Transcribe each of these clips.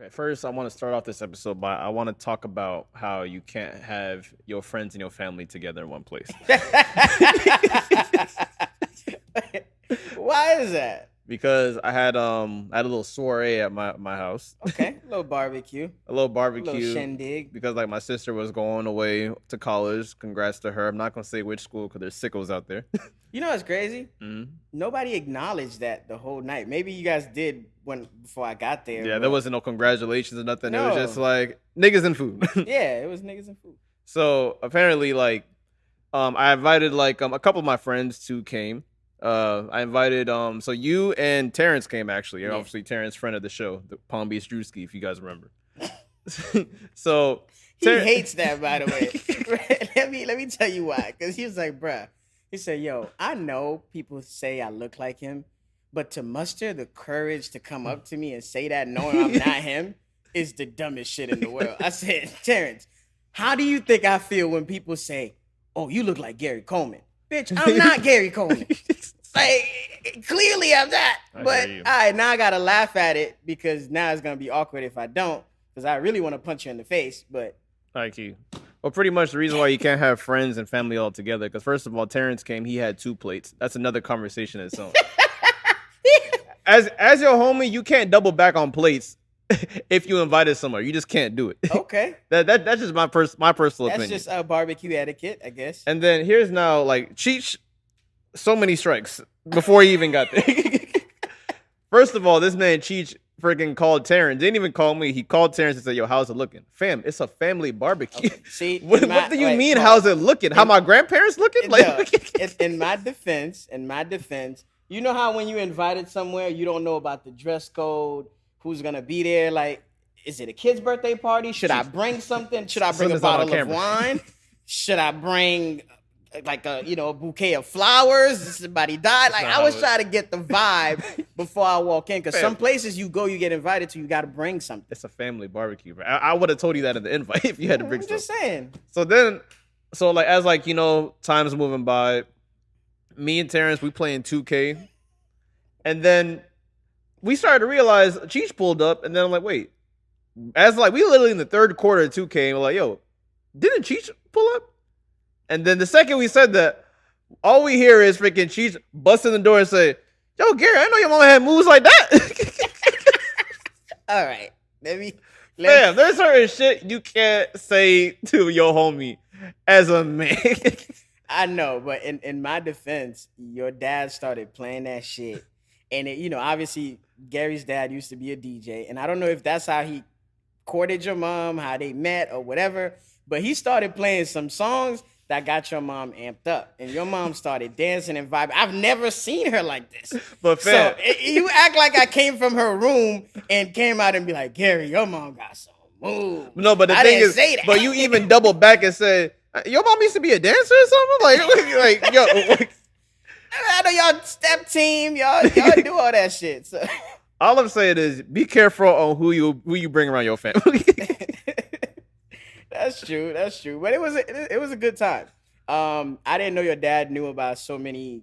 Okay, first I want to start off this episode by I want to talk about how you can't have your friends and your family together in one place. Why is that? Because I had a little soiree at my house. Okay, a little barbecue. A little barbecue. A little shindig. Because like my sister was going away to college. Congrats to her. I'm not gonna say which school because there's sickos out there. You know what's crazy? Mm-hmm. Nobody acknowledged that the whole night. Maybe you guys did before I got there. Yeah, there wasn't no congratulations or nothing. No. It was just like niggas and food. Yeah, it was niggas and food. So apparently, like, I invited like a couple of my friends to came. I invited so you and Terrence came actually. Yeah. Obviously Terrence, friend of the show, the Palm Beach Drewski, if you guys remember. So he hates that, by the way. let me tell you why. Because he was like, bruh, he said, yo, I know people say I look like him, but to muster the courage to come up to me and say that knowing I'm not him is the dumbest shit in the world. I said, Terrence, how do you think I feel when people say, oh, you look like Gary Coleman? Bitch, I'm not Gary Coleman. Like, clearly I'm not. But, all right, now I got to laugh at it because now it's going to be awkward if I don't because I really want to punch you in the face, but. Thank you. Well, pretty much the reason why you can't have friends and family all together because, first of all, Terrence came, he had 2 plates. That's another conversation in its own. As your homie, you can't double back on plates if you invited somewhere. You just can't do it. Okay. That's just my personal opinion. That's just barbecue etiquette, I guess. And then here's now, like, Cheech, so many strikes before he even got there. First of all, this man Cheech freaking called Terrence. Didn't even call me. He called Terrence and said, yo, how's it looking? Fam, it's a family barbecue. Okay. See, what do you mean, how's it looking? How my grandparents looking? It's in my defense, you know how when you invited somewhere, you don't know about the dress code, who's going to be there? Like, is it a kid's birthday party? Should I bring something? Should I bring a bottle of wine? Should I bring like a bouquet of flowers? Does somebody died? Like, I was trying to get the vibe before I walk in. Because some places you go, you get invited to, you got to bring something. It's a family barbecue, bro. I would have told you that in the invite if you had to bring something. I'm just saying. So as time's moving by, me and Terrence, we playing 2K. And then we started to realize Cheech pulled up. And then I'm like, wait. We literally in the third quarter of 2K. And we're like, yo, didn't Cheech pull up? And then the second we said that, all we hear is freaking Cheech bust in the door and say, yo, Gary, I know your mama had moves like that. All right. Damn, there's certain shit you can't say to your homie as a man. I know, but in my defense, your dad started playing that shit. And, obviously, Gary's dad used to be a DJ. And I don't know if that's how he courted your mom, how they met or whatever. But he started playing some songs that got your mom amped up. And your mom started dancing and vibing. I've never seen her like this. But fam, so you act like I came from her room and came out and be like, Gary, your mom got some moves. No, but the thing is, but you even double back and said, your mom used to be a dancer or something? Like yo. I know y'all step team, y'all do all that shit. So. All I'm saying is be careful on who you bring around your family. That's true. But it was a good time. I didn't know your dad knew about so many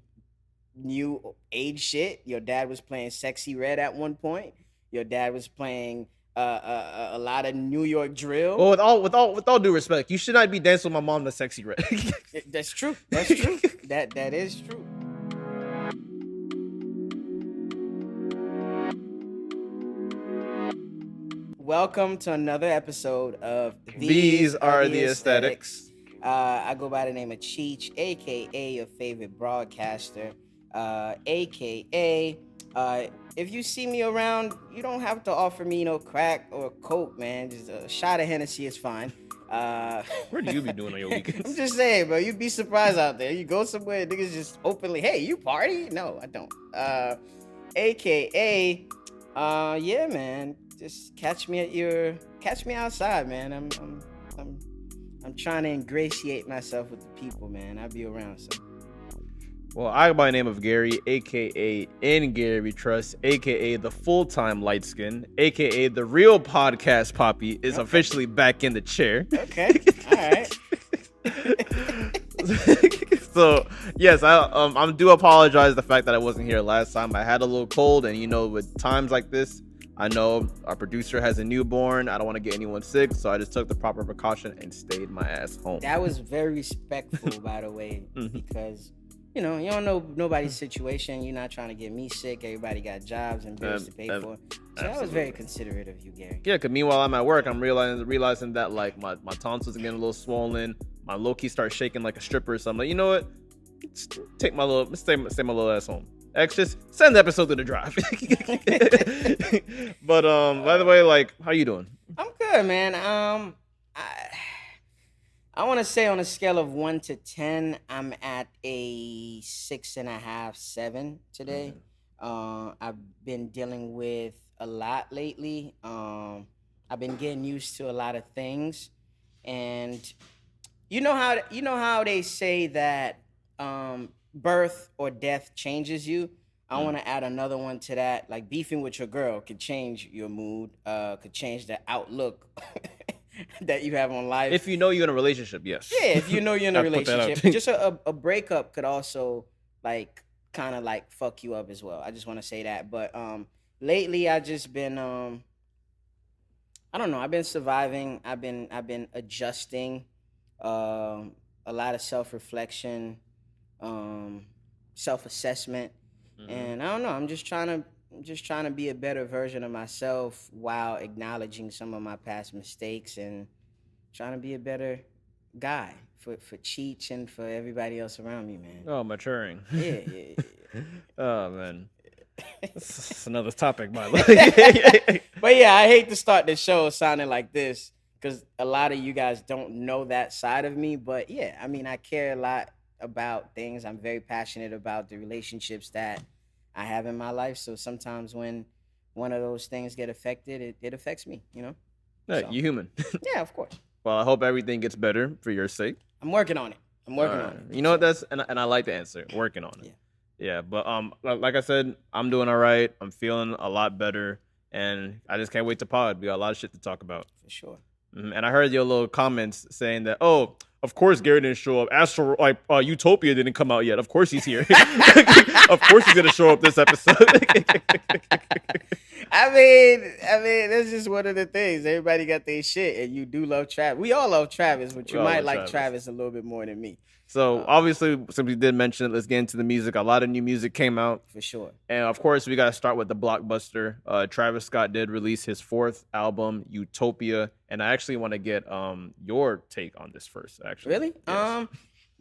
new age shit. Your dad was playing Sexy Red at one point. Your dad was playing a lot of New York drill. Well, with all due respect, you should not be dancing with my mom to Sexy Red. That's true. That is true. Welcome to another episode of These Are the Aesthetics. I go by the name of Cheech, a.k.a. your favorite broadcaster, a.k.a. If you see me around, you don't have to offer me no crack or coke, man. Just a shot of Hennessy is fine. Where do you be doing on your weekends? I'm just saying, bro. You'd be surprised out there. You go somewhere, niggas just openly, hey, you party? No, I don't. A.k.a. Yeah, man. Just catch me outside, man. I'm trying to ingratiate myself with the people, man. I'll be around. So. Well, I go by the name of Gary, aka In Gary We Trust, aka the full-time light skin, aka the real podcast Poppy is officially back in the chair. Okay, all right. So yes, I do apologize the fact that I wasn't here last time. I had a little cold, and with times like this, I know our producer has a newborn. I don't want to get anyone sick, so I just took the proper precaution and stayed my ass home. That was very respectful, by the way, because you know you don't know nobody's situation. You're not trying to get me sick. Everybody got jobs and bills to pay for. So that was very considerate of you, Gary. Yeah, because meanwhile I'm at work, I'm realizing that like my tonsils are getting a little swollen. My low key starts shaking like a stripper. So I'm like, you know what? Stay my little ass home. X, just send the episode to the drive. But by the way, like, how you doing? I'm good, man. I want to say on a scale of 1 to 10, I'm at a 6.5, 7 today. I've been dealing with a lot lately. I've been getting used to a lot of things, and you know how they say that birth or death changes you. I want to add another one to that. Like beefing with your girl could change your mood, could change the outlook that you have on life. If you know you're in a relationship, yes. Yeah, if you know you're in a relationship. Just a breakup could also like kind of like fuck you up as well. I just want to say that. But lately I just been I don't know, I've been surviving. I've been adjusting, a lot of self-reflection, self-assessment. And I don't know, I'm just trying to be a better version of myself while acknowledging some of my past mistakes and trying to be a better guy for Cheech and for everybody else around me, man. Oh, maturing. Yeah. Oh man, that's another topic, by the way. But yeah, I hate to start the show sounding like this because a lot of you guys don't know that side of me. But yeah, I mean, I care a lot about things. I'm very passionate about the relationships that I have in my life. So sometimes when one of those things get affected, it affects me, you know? Yeah, So, you human. yeah, of course. Well, I hope everything gets better for your sake. I'm working on it. On it. You know what? And I like the answer. Working on it. Yeah. Yeah, but like I said, I'm doing all right. I'm feeling a lot better, and I just can't wait to pod. We got a lot of shit to talk about. For sure. And I heard your little comments saying that, oh, of course Gary didn't show up. Utopia didn't come out yet. Of course he's here. Of course he's gonna show up this episode. I mean, that's just one of the things. Everybody got their shit, and you do love Travis. We all love Travis, but you might like Travis a little bit more than me. So obviously, since we did mention it, let's get into the music. A lot of new music came out. For sure. And of course, we got to start with the blockbuster. Travis Scott did release his 4th album, Utopia. And I actually want to get your take on this first, actually. Really? Yes.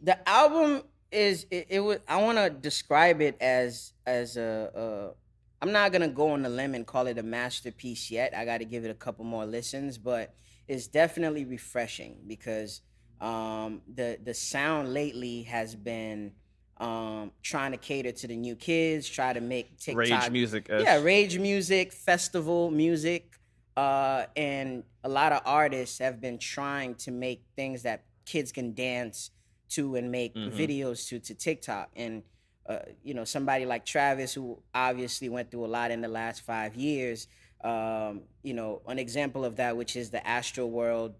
The album is, it was, I want to describe it as a I'm not going to go on the limb and call it a masterpiece yet. I got to give it a couple more listens, but it's definitely refreshing because the sound lately has been trying to cater to the new kids, try to make TikTok rage music. Rage music, festival music, and a lot of artists have been trying to make things that kids can dance to and make videos to TikTok. And you know, somebody like Travis, who obviously went through a lot in the last 5 years. You know, an example of that, which is the Astroworld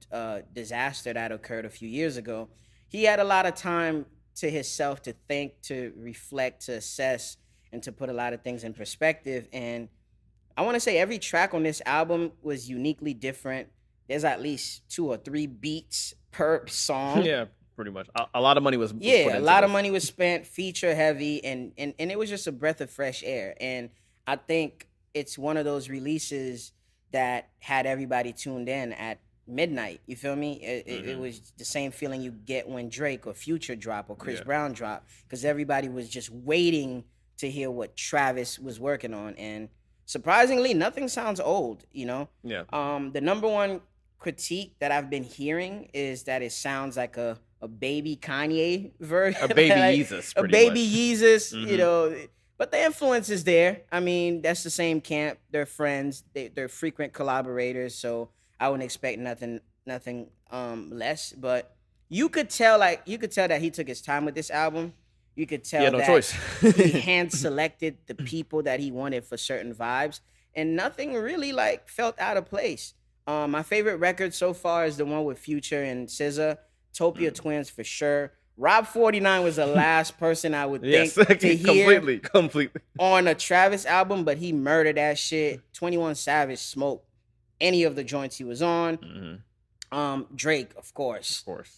disaster that occurred a few years ago. He had a lot of time to himself to think, to reflect, to assess, and to put a lot of things in perspective. And I want to say every track on this album was uniquely different. There's at least 2 or 3 beats per song. Yeah, pretty much. A lot of money was a lot of money was spent, feature heavy, and it was just a breath of fresh air. And I think it's one of those releases that had everybody tuned in at midnight. You feel me? It was the same feeling you get when Drake or Future drop or Chris Brown drop, because everybody was just waiting to hear what Travis was working on. And surprisingly, nothing sounds old, you know? Yeah. The number one critique that I've been hearing is that it sounds like a baby Kanye version. A baby like, Yeezus. A baby Yeezus, you know. But the influence is there. I mean, that's the same camp. They're friends. They're frequent collaborators. So I wouldn't expect nothing less. But you could tell that he took his time with this album. You could tell no that choice. he hand selected the people that he wanted for certain vibes, and nothing really like felt out of place. My favorite record so far is the one with Future and SZA, Utopia Twins for sure. Rob 49 was the last person I would Yes, think to hear completely. on a Travis album, but he murdered that shit. 21 Savage smoked any of the joints he was on. Mm-hmm. Drake, of course. Of course.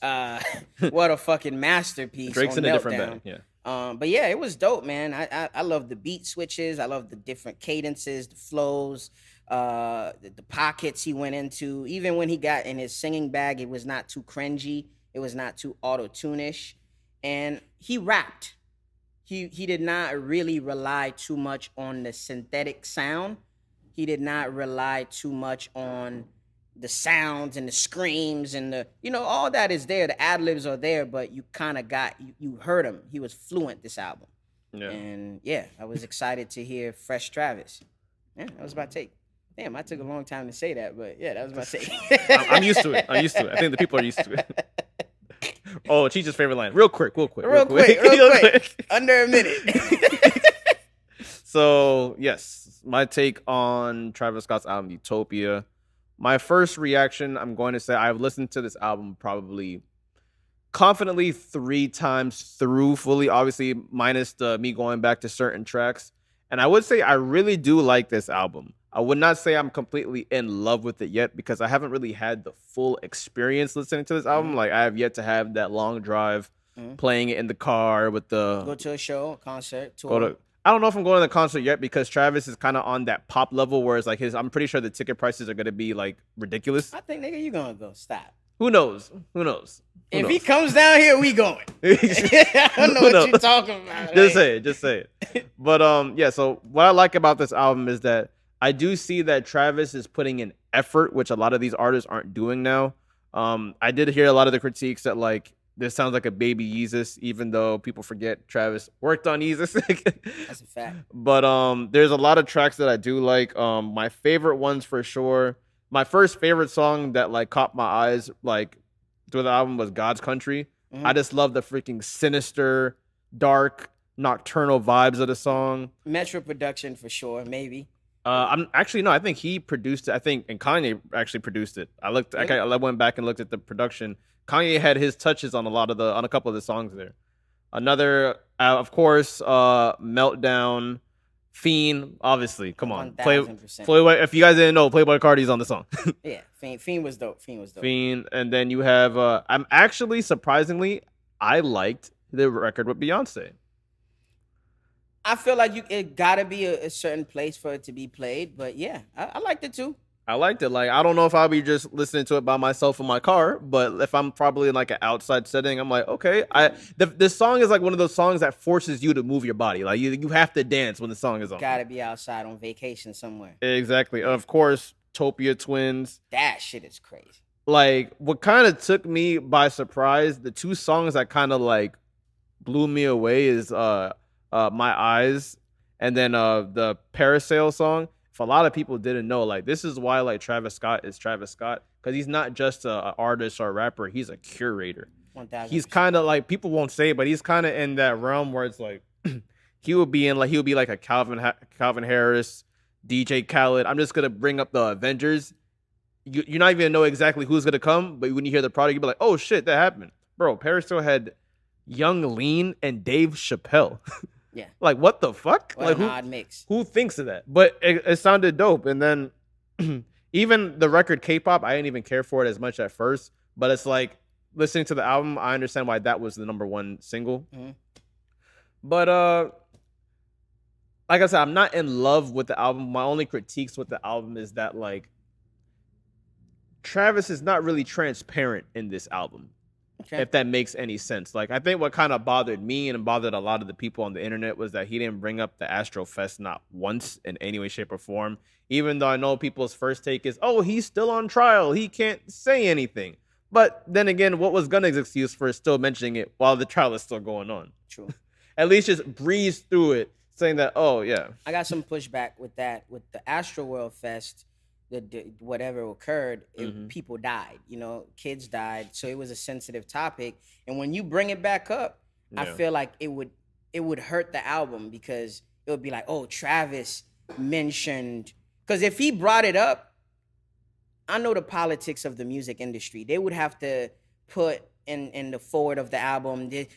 What a fucking masterpiece. Drake's on in a Meltdown. different bag, yeah. But yeah, it was dope, man. I love the beat switches. I love the different cadences, the flows, the pockets he went into. Even when he got in his singing bag, it was not too cringy. It was not too auto-tune-ish. And he rapped. He did not really rely too much on the synthetic sound. He did not rely too much on the sounds and the screams and the, all that is there. The ad-libs are there, but you kind of you heard him. He was fluent this album. Yeah. And yeah, I was excited to hear Fresh Travis. Yeah, that was my take. Damn, I took a long time to say that, but yeah, that was my take. I'm used to it. I think the people are used to it. Oh, Cheech's favorite line. Real quick. Real quick. Under a minute. So, yes, my take on Travis Scott's album, Utopia. My first reaction, I'm going to say I've listened to this album probably confidently 3 times through fully, obviously minus me going back to certain tracks. And I would say I really do like this album. I would not say I'm completely in love with it yet because I haven't really had the full experience listening to this album. Like I have yet to have that long drive playing it in the car with the... Go to a show, a concert, tour. I don't know if I'm going to the concert yet because Travis is kind of on that pop level where it's like I'm pretty sure the ticket prices are going to be like ridiculous. I think, nigga, you going to go. Stop. Who knows? If he comes down here, we going. I don't know what you're talking about. Just say it. But yeah, so what I like about this album is that I do see that Travis is putting in effort, which a lot of these artists aren't doing now. I did hear a lot of the critiques that like this sounds like a baby Yeezus, even though people forget Travis worked on Yeezus. That's a fact. But there's a lot of tracks that I do like. My favorite ones for sure. My first favorite song that like caught my eyes like through the album was God's Country. Mm-hmm. I just love the freaking sinister, dark, nocturnal vibes of the song. Metro production for sure, maybe. I'm actually no. I think he produced it. I think and Kanye actually produced it. I went back and looked at the production. Kanye had his touches on a couple of the songs there. Another, of course, Meltdown, Fiend. Obviously, come on, Playboy. If you guys didn't know, Playboy Cardi's on the song. Yeah, Fiend was dope. Fiend, and then you have. I'm actually surprisingly, I liked the record with Beyonce. I feel like it gotta be a certain place for it to be played, but yeah, I liked it too. I liked it. Like, I don't know if I'll be just listening to it by myself in my car, but if I'm probably in like an outside setting, I'm like, okay. This song is like one of those songs that forces you to move your body. Like you have to dance when the song is on. Gotta be outside on vacation somewhere. Exactly. Of course, Utopia Twins. That shit is crazy. Like, what kind of took me by surprise, the 2 songs that kind of like blew me away is My Eyes and then the Parasail song. A lot of people didn't know, like, this is why like Travis Scott is Travis Scott, because he's not just an artist or a rapper, he's a curator. 1,000%. He's kind of like, people won't say it, but he's kind of in that realm where it's like he would be like a Calvin Harris, DJ Khaled. I'm just gonna bring up the Avengers. You're not even gonna know exactly who's gonna come, but when you hear the product, you'll be like, oh shit, that happened. Bro, Paris still had Young Lean and Dave Chappelle. Yeah. Like, what the fuck? What like, an odd mix. Who thinks of that? But it sounded dope. And then even the record K-pop, I didn't even care for it as much at first. But it's like, listening to the album, I understand why that was the #1 single. Mm-hmm. But like I said, I'm not in love with the album. My only critiques with the album is that, like, Travis is not really transparent in this album. Okay. If that makes any sense. Like, I think what kind of bothered me and bothered a lot of the people on the internet was that he didn't bring up the Astro Fest not once in any way, shape, or form. Even though I know people's first take is, oh, he's still on trial. He can't say anything. But then again, what was Gunna's excuse for still mentioning it while the trial is still going on? True. At least just breeze through it, saying that, oh, yeah. I got some pushback with that. With the Astro World Fest, whatever occurred, people died, kids died, so it was a sensitive topic. And when you bring it back up, I feel like it would hurt the album, because it would be like, oh, Travis mentioned, because if he brought it up, I know the politics of the music industry, they would have to put in the forward of the album, the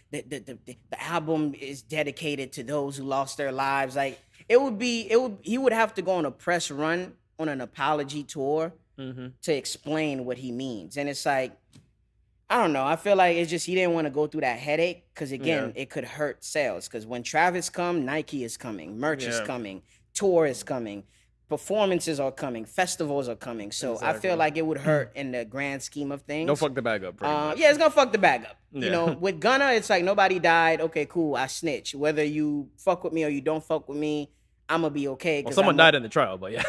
album is dedicated to those who lost their lives. Like he would have to go on a press run on an apology tour to explain what he means. And it's like, I don't know. I feel like it's just he didn't want to go through that headache because again, it could hurt sales. Because when Travis come, Nike is coming, merch is coming, tour is coming, performances are coming, festivals are coming. So I feel like it would hurt in the grand scheme of things. Don't fuck the bag up. Pretty much. Yeah, it's gonna fuck the bag up. You know, with Gunna, it's like nobody died. Okay, cool. I snitch. Whether you fuck with me or you don't fuck with me, I'm gonna be okay. Well, someone died in the trial, but yeah,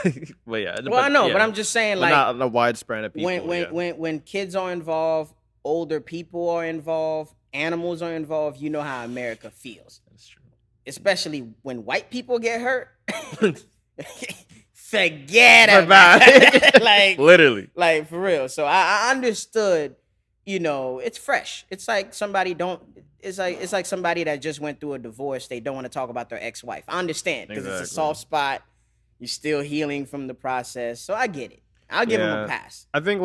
Well, I know, but I'm just saying, like, not a widespread of people. When kids are involved, older people are involved, animals are involved, you know how America feels. That's true. Especially when white people get hurt. Forget about it. Like, literally. Like, for real. So I understood, you know, it's fresh. It's like somebody it's like somebody that just went through a divorce. They don't want to talk about their ex-wife. I understand because it's a soft spot. You're still healing from the process. So I get it. I'll give him a pass. I think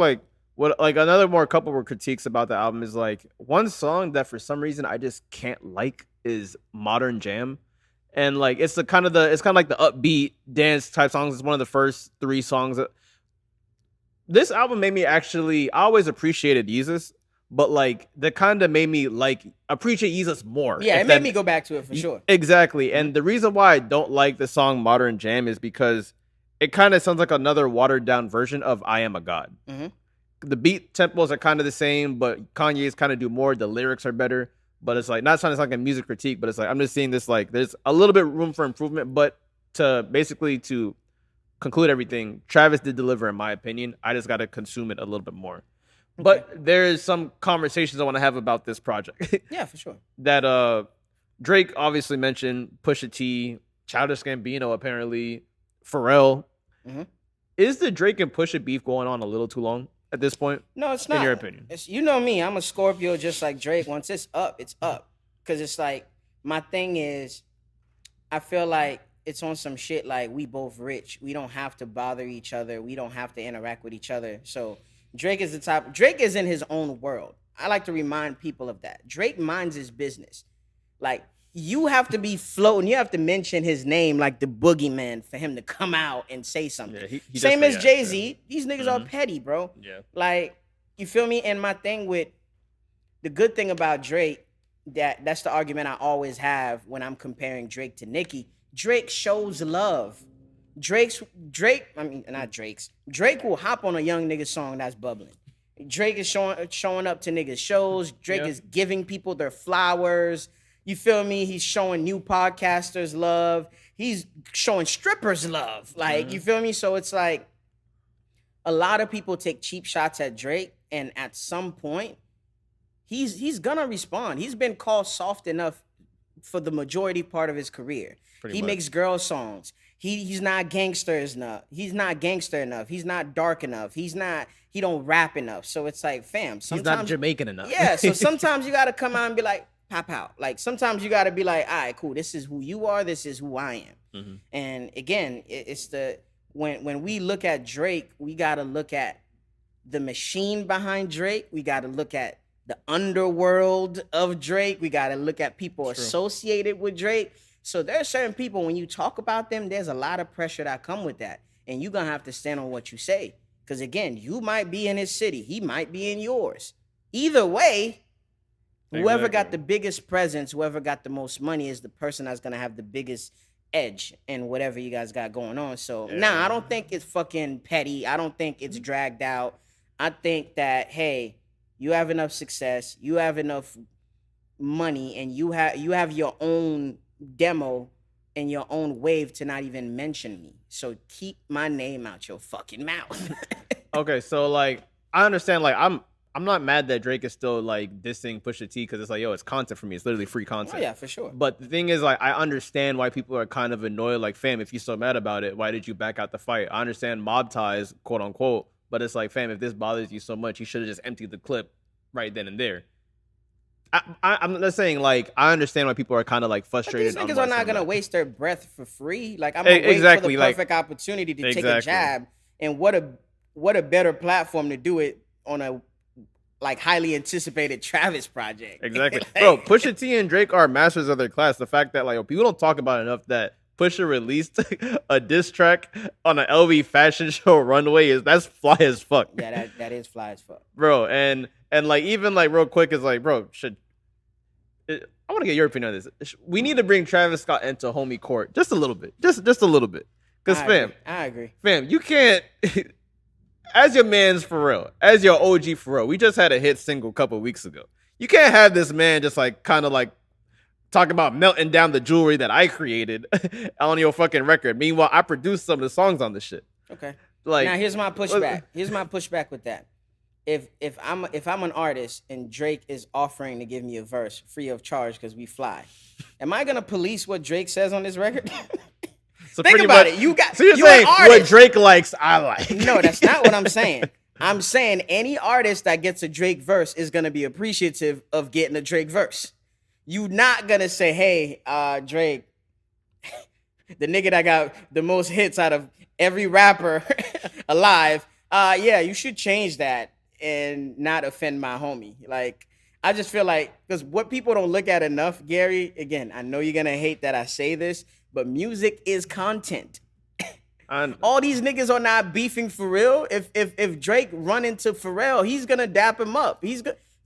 another more couple more critiques about the album is like one song that for some reason I just can't like is Modern Jam. And like it's kind of like the upbeat dance type songs. It's one of the first 3 songs. This album made me I always appreciated Yeezus, but like that kind of made me like appreciate Yeezus more. Yeah, it made me go back to it for sure. Exactly. And the reason why I don't like the song Modern Jam is because it kind of sounds like another watered down version of I Am a God. The beat tempos are kind of the same, but Kanye's kind of do more. The lyrics are better. But it's like, not sounding like a music critique, but it's like, I'm just seeing this, like, there's a little bit room for improvement, but to conclude everything, Travis did deliver, in my opinion. I just got to consume it a little bit more. Okay. But there is some conversations I want to have about this project. Yeah, for sure. That Drake obviously mentioned, Pusha T, Childish Gambino, apparently, Pharrell. Is the Drake and Pusha beef going on a little too long at this point? No, it's not. In your opinion? You know me. I'm a Scorpio just like Drake. Once it's up, it's up. Because it's like, my thing is, I feel like it's on some shit like we both rich. We don't have to bother each other. We don't have to interact with each other. So Drake is Drake is in his own world. I like to remind people of that. Drake minds his business. Like, you have to be floating. You have to mention his name like the boogeyman for him to come out and say something. Yeah, he same as Jay-Z. These niggas are petty, bro. Yeah. Like, you feel me? And my thing with the good thing about Drake, that's the argument I always have when I'm comparing Drake to Nicki. Drake shows love. Drake will hop on a young nigga song that's bubbling. Drake is showing up to niggas shows. Drake is giving people their flowers. You feel me? He's showing new podcasters love. He's showing strippers love. Like, you feel me? So it's like a lot of people take cheap shots at Drake, and at some point, he's gonna respond. He's been called soft enough for the majority part of his career. He makes girl songs. He's not gangster enough. He's not gangster enough. He's not dark enough. He don't rap enough. So it's like, fam, he's not Jamaican enough. Yeah, so sometimes you gotta come out and be like, pop out. Like, sometimes you gotta be like, all right, cool, this is who you are, this is who I am. And again, it's when we look at Drake, we gotta look at the machine behind Drake. We gotta look at the underworld of Drake. We gotta look at people associated with Drake. So there are certain people, when you talk about them, there's a lot of pressure that come with that. And you're gonna have to stand on what you say. Because again, you might be in his city, he might be in yours. Either way, whoever got the biggest presence, whoever got the most money is the person that's gonna have the biggest edge in whatever you guys got going on. So I don't think it's fucking petty. I don't think it's dragged out. I think that, hey, you have enough success, you have enough money, and you have your own demo and your own wave to not even mention me. So keep my name out your fucking mouth. Okay, so like I understand, like I'm not mad that Drake is still like dissing Pusha T because it's like, yo, it's content for me. It's literally free content. Oh yeah, for sure. But the thing is, like, I understand why people are kind of annoyed. Like, fam, if you're so mad about it, why did you back out the fight? I understand mob ties, quote unquote, but it's like, fam, if this bothers you so much, you should have just emptied the clip right then and there. I'm not saying, like, I understand why people are kind of like frustrated. But these niggas are not gonna waste their breath for free. Like, I'm gonna wait for the perfect opportunity to take a jab. And what a better platform to do it on like highly anticipated Travis project. Exactly. Bro, Pusha T and Drake are masters of their class. The fact that like people don't talk about enough that Pusha released a diss track on an LV fashion show runway that's fly as fuck. Yeah, that is fly as fuck. Bro, and like even like real quick is like, bro, I want to get your opinion on this. We need to bring Travis Scott into homie court just a little bit. Just a little bit. Cuz I agree. Fam, you can't as your man's Pharrell, as your OG Pharrell, we just had a hit single a couple weeks ago. You can't have this man just like kind of like talk about melting down the jewelry that I created on your fucking record. Meanwhile, I produced some of the songs on this shit. Okay. Like, now here's my pushback. Here's my pushback with that. If I'm an artist and Drake is offering to give me a verse free of charge because we fly, am I gonna police what Drake says on this record? So think about it. So you're saying what Drake likes, I like. No, that's not what I'm saying. I'm saying any artist that gets a Drake verse is gonna be appreciative of getting a Drake verse. You not gonna say, hey, Drake, the nigga that got the most hits out of every rapper alive. Yeah, you should change that and not offend my homie. Like, I just feel like, because what people don't look at enough, Gary, again, I know you're gonna hate that I say this, but music is content. All these niggas are not beefing for real. If Drake run into Pharrell, he's gonna dap him up.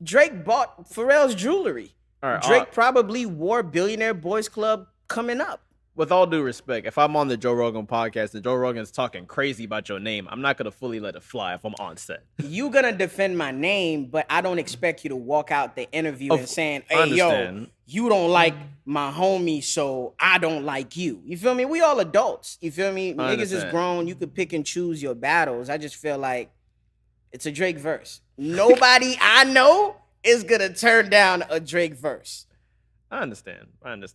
Drake bought Pharrell's jewelry. Right, Drake probably wore Billionaire Boys Club coming up. With all due respect, if I'm on the Joe Rogan podcast and Joe Rogan's talking crazy about your name, I'm not gonna fully let it fly if I'm on set. You gonna defend my name, but I don't expect you to walk out the interview and saying, "Hey, yo, you don't like my homie, so I don't like you." You feel me? We all adults. You feel me? Niggas is grown. You could pick and choose your battles. I just feel like it's a Drake verse. Nobody I know is gonna turn down a Drake verse. I understand.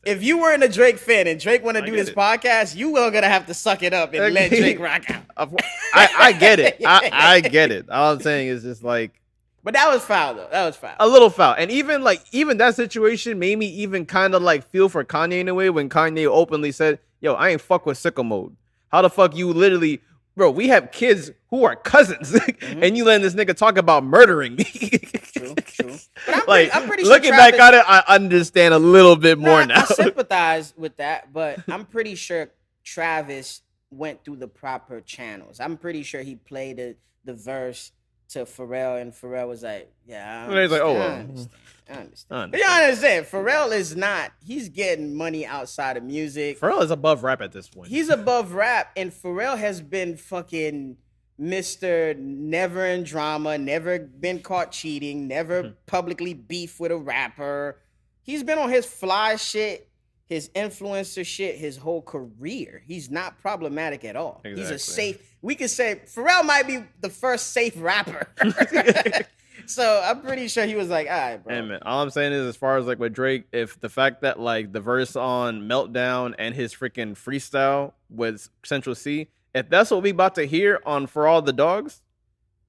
If you weren't a Drake fan and Drake want to do this podcast, you are gonna have to suck it up and let Drake rock out. I get it. I get it. All I'm saying is just like. But that was foul though. That was foul. A little foul. And even that situation made me even kind of like feel for Kanye in a way when Kanye openly said, "Yo, I ain't fuck with sicko mode." How the fuck you literally, bro? We have kids who are cousins, and you letting this nigga talk about murdering me. True. But I'm pretty sure looking back at it, I understand a little bit more now. I sympathize with that, but I'm pretty sure Travis went through the proper channels. I'm pretty sure he played the verse to Pharrell, and Pharrell was like, "Yeah." He's like, "Oh, well. I understand. But you understand, Pharrell is not. He's getting money outside of music. Pharrell is above rap at this point. He's above rap, and Pharrell has been fucking Mr. Never in drama, never been caught cheating, never publicly beef with a rapper. He's been on his fly shit, his influencer shit, his whole career. He's not problematic at all. Exactly. He's a safe, we could say Pharrell might be the first safe rapper. So I'm pretty sure he was like, all right, bro. Hey, man, all I'm saying is, as far as like with Drake, if the fact that like the verse on Meltdown and his freaking freestyle with Central C, if that's what we about to hear on For All the Dogs,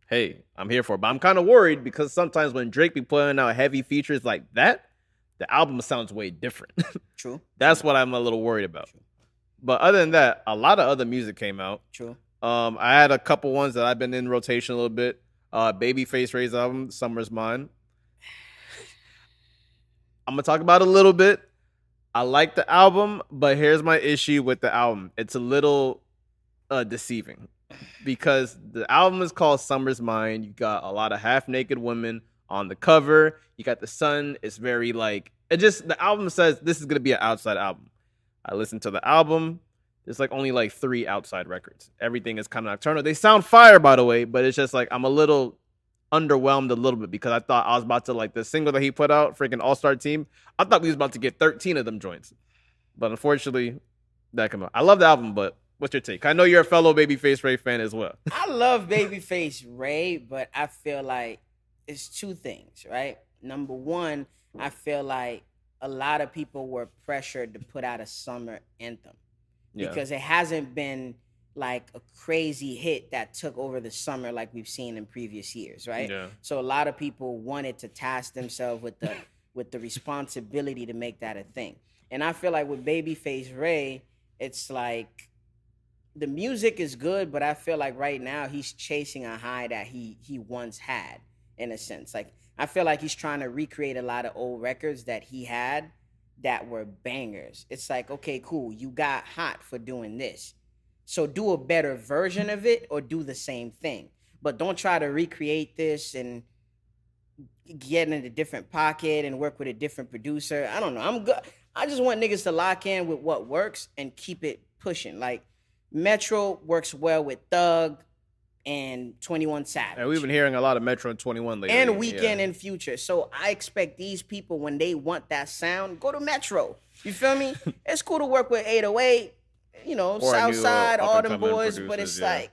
hey, I'm here for it. But I'm kind of worried because sometimes when Drake be putting out heavy features like that, the album sounds way different. True. That's what I'm a little worried about. True. But other than that, a lot of other music came out. True. I had a couple ones that I've been in rotation a little bit. Babyface Ray's album, Summer's Mine. I'm gonna talk about it a little bit. I like the album, but here's my issue with the album. It's a little deceiving because the album is called Summer's Mine. You got a lot of half-naked women on the cover. You got the sun. It's very like, the album says this is gonna be an outside album. I listened to the album. There's like only like 3 outside records. Everything is kind of nocturnal. They sound fire, by the way, but it's just like I'm a little underwhelmed a little bit because I thought I was about to, like, the single that he put out, freaking All-Star Team, I thought we was about to get 13 of them joints. But unfortunately, that came out. I love the album, but what's your take? I know you're a fellow Babyface Ray fan as well. I love Babyface Ray, but I feel like it's 2 things, right? Number one, I feel like a lot of people were pressured to put out a summer anthem. Because it hasn't been like a crazy hit that took over the summer like we've seen in previous years, right? Yeah. So a lot of people wanted to task themselves with the responsibility to make that a thing. And I feel like with Babyface Ray, it's like the music is good, but I feel like right now he's chasing a high that he once had. in a sense. Like I feel like he's trying to recreate a lot of old records that he had that were bangers. It's like, okay, cool, you got hot for doing this. So do a better version of it or do the same thing. But don't try to recreate this and get in a different pocket and work with a different producer. I don't know. I'm good. I just want niggas to lock in with what works and keep it pushing. Like Metro works well with Thug and 21 Savage. And we've been hearing a lot of Metro and 21 lately. And Weekend and Future. So I expect these people, when they want that sound, go to Metro. You feel me? It's cool to work with 808, you know, Southside, all them boys, but it's like,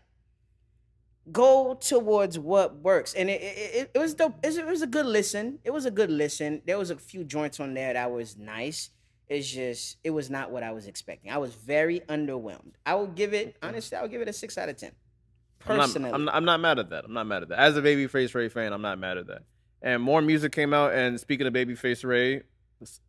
go towards what works. And it was dope. It was a good listen. It was a good listen. There was a few joints on there that was nice. It's just, it was not what I was expecting. I was very underwhelmed. I will give it, honestly, I would give it a 6 out of 10. Personally. I'm not mad at that. I'm not mad at that. As a Babyface Ray fan, I'm not mad at that. And more music came out. And speaking of Babyface Ray,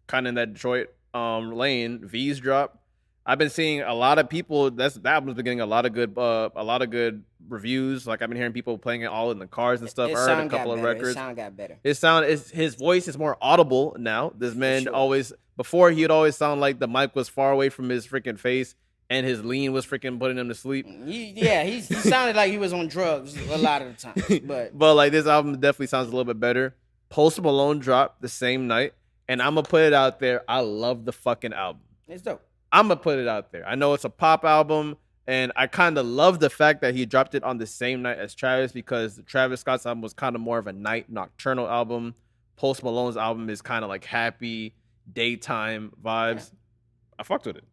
kind of in that Detroit lane, Theese dropped. I've been seeing a lot of people. That album's been getting a lot of good reviews. Like I've been hearing people playing it all in the cars and stuff. I heard a couple of records. His sound got better. His voice is more audible now. This man always, before he'd always sound like the mic was far away from his freaking face and his lean was freaking putting him to sleep. He sounded like he was on drugs a lot of the time. But like this album definitely sounds a little bit better. Post Malone dropped the same night, and I'm gonna put it out there. I love the fucking album. It's dope. I'm going to put it out there. I know it's a pop album, and I kind of love the fact that he dropped it on the same night as Travis, because Travis Scott's album was kind of more of a night nocturnal album. Post Malone's album is kind of like happy daytime vibes. Yeah. I fucked with it.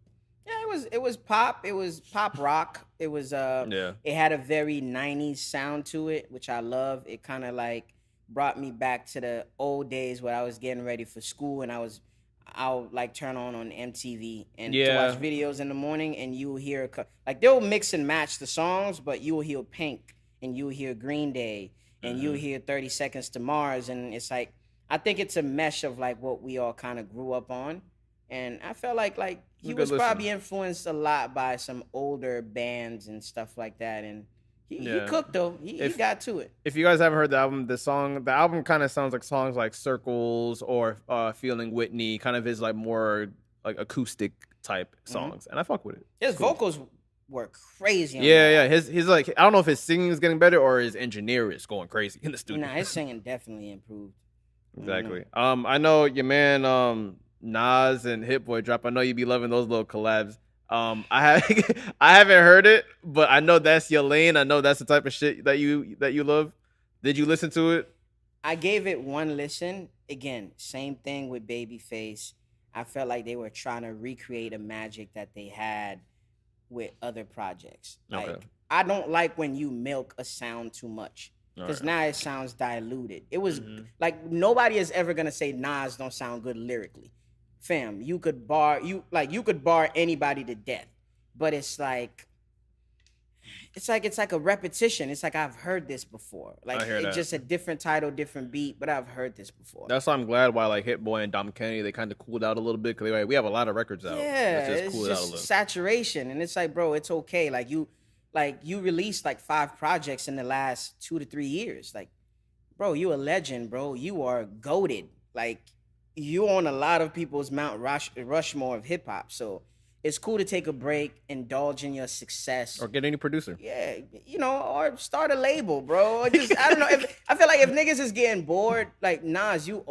Yeah, it was pop. It was pop rock. It was It had a very 90s sound to it, which I love. It kind of like brought me back to the old days where I was getting ready for school, and I'll like turn on MTV and to watch videos in the morning, and you'll hear like they'll mix and match the songs, but you'll hear Pink and you'll hear Green Day and you'll hear 30 Seconds to Mars, and it's like I think it's a mesh of like what we all kind of grew up on, and I felt like he was probably influenced a lot by some older bands and stuff like that, and he cooked though. He got to it. If you guys haven't heard the album, the album kind of sounds like songs like Circles or Feeling Whitney, kind of his like more like acoustic type songs, and I fuck with it. His vocals were crazy. Yeah. His like I don't know if his singing is getting better or his engineer is going crazy in the studio. Nah, his singing definitely improved. Exactly. I know your man Nas and Hit Boy drop. I know you be loving those little collabs. I haven't heard it, but I know that's your lane. I know that's the type of shit that you love. Did you listen to it? I gave it one listen. Again, same thing with Babyface. I felt like they were trying to recreate a magic that they had with other projects. Like I don't like when you milk a sound too much, because now it sounds diluted. It was like nobody is ever gonna say Nas don't sound good lyrically. Fam, you could bar anybody to death, but it's like a repetition. It's like I've heard this before. Like it's just a different title, different beat, but I've heard this before. That's why I'm glad why like Hit Boy and Dom Kennedy, they kind of cooled out a little bit, because we have a lot of records out. Yeah, it's just saturation, and it's like, bro, it's okay. Like you released like 5 projects in the last 2 to 3 years. Like, bro, you a legend, bro. You are goated. Like. You on a lot of people's Mount Rushmore of hip hop, so it's cool to take a break, indulge in your success, or get any producer. Yeah, or start a label, bro. Or just I don't know. I feel like if niggas is getting bored, like Nas, you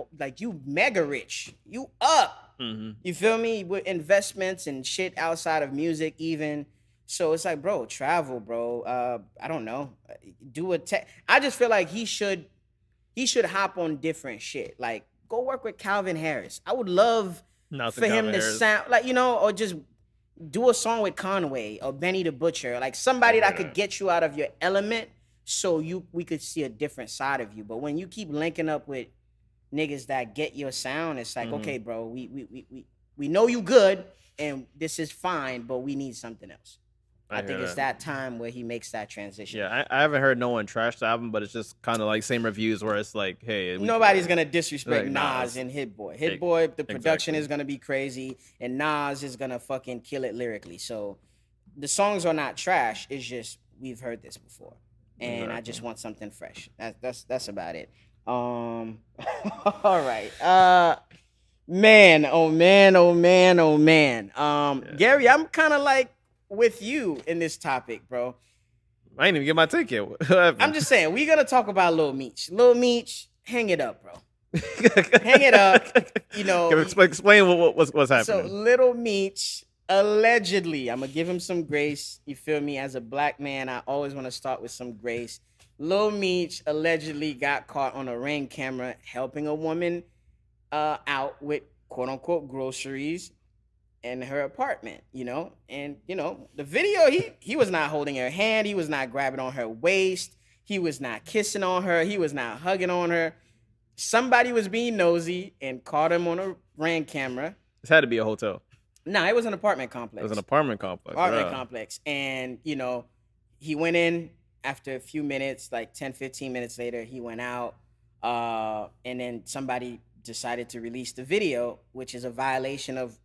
mega rich, you up. You feel me, with investments and shit outside of music, even. So it's like, bro, travel, bro. I don't know, do a tech. I just feel like he should hop on different shit, like. Go work with Calvin Harris. I would love for him to sound like, or just do a song with Conway or Benny the Butcher, like somebody that could get you out of your element, so we could see a different side of you. But when you keep linking up with niggas that get your sound, it's like, okay, bro, we know you good and this is fine, but we need something else. I think it's that time where he makes that transition. Yeah, I haven't heard no one trash the album, but it's just kind of like same reviews where it's like, hey, nobody's gonna disrespect Nas and Hit Boy. Hit Boy, the production is gonna be crazy, and Nas is gonna fucking kill it lyrically. So the songs are not trash. It's just we've heard this before, and I just want something fresh. That's about it. All right. Man, oh man, oh man, oh man. Yeah. Gary, I'm kind of like with you in this topic, bro. I ain't even get my take yet. What I'm happened? just saying, we're gonna talk about Lil Meech. Lil Meech, hang it up, bro. Hang it up. You know. Explain what's So happening. Little Meech, allegedly, I'm gonna give him some grace. You feel me? As a black man, I always want to start with some grace. Lil Meech allegedly got caught on a Ring camera helping a woman out with quote unquote groceries in her apartment, and the video, he was not holding her hand, he was not grabbing on her waist, he was not kissing on her, he was not hugging on her. Somebody was being nosy and caught him on a Ring camera. This had to be a hotel. No, it was an apartment complex. It was an apartment complex. Complex. And, he went in after a few minutes, like 10, 15 minutes later, he went out. And then somebody decided to release the video, which is a violation of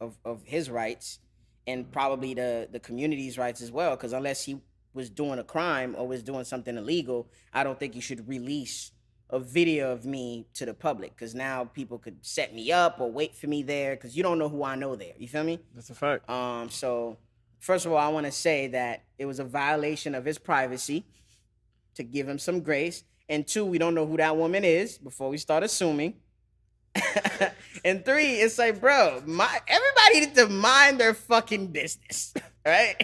his rights and probably the community's rights as well. Because unless he was doing a crime or was doing something illegal, I don't think you should release a video of me to the public, because now people could set me up or wait for me there, because you don't know who I know there. You feel me? That's a fact. So first of all, I want to say that it was a violation of his privacy, to give him some grace. And two, we don't know who that woman is before we start assuming. And three, it's like, bro, everybody needs to mind their fucking business, right?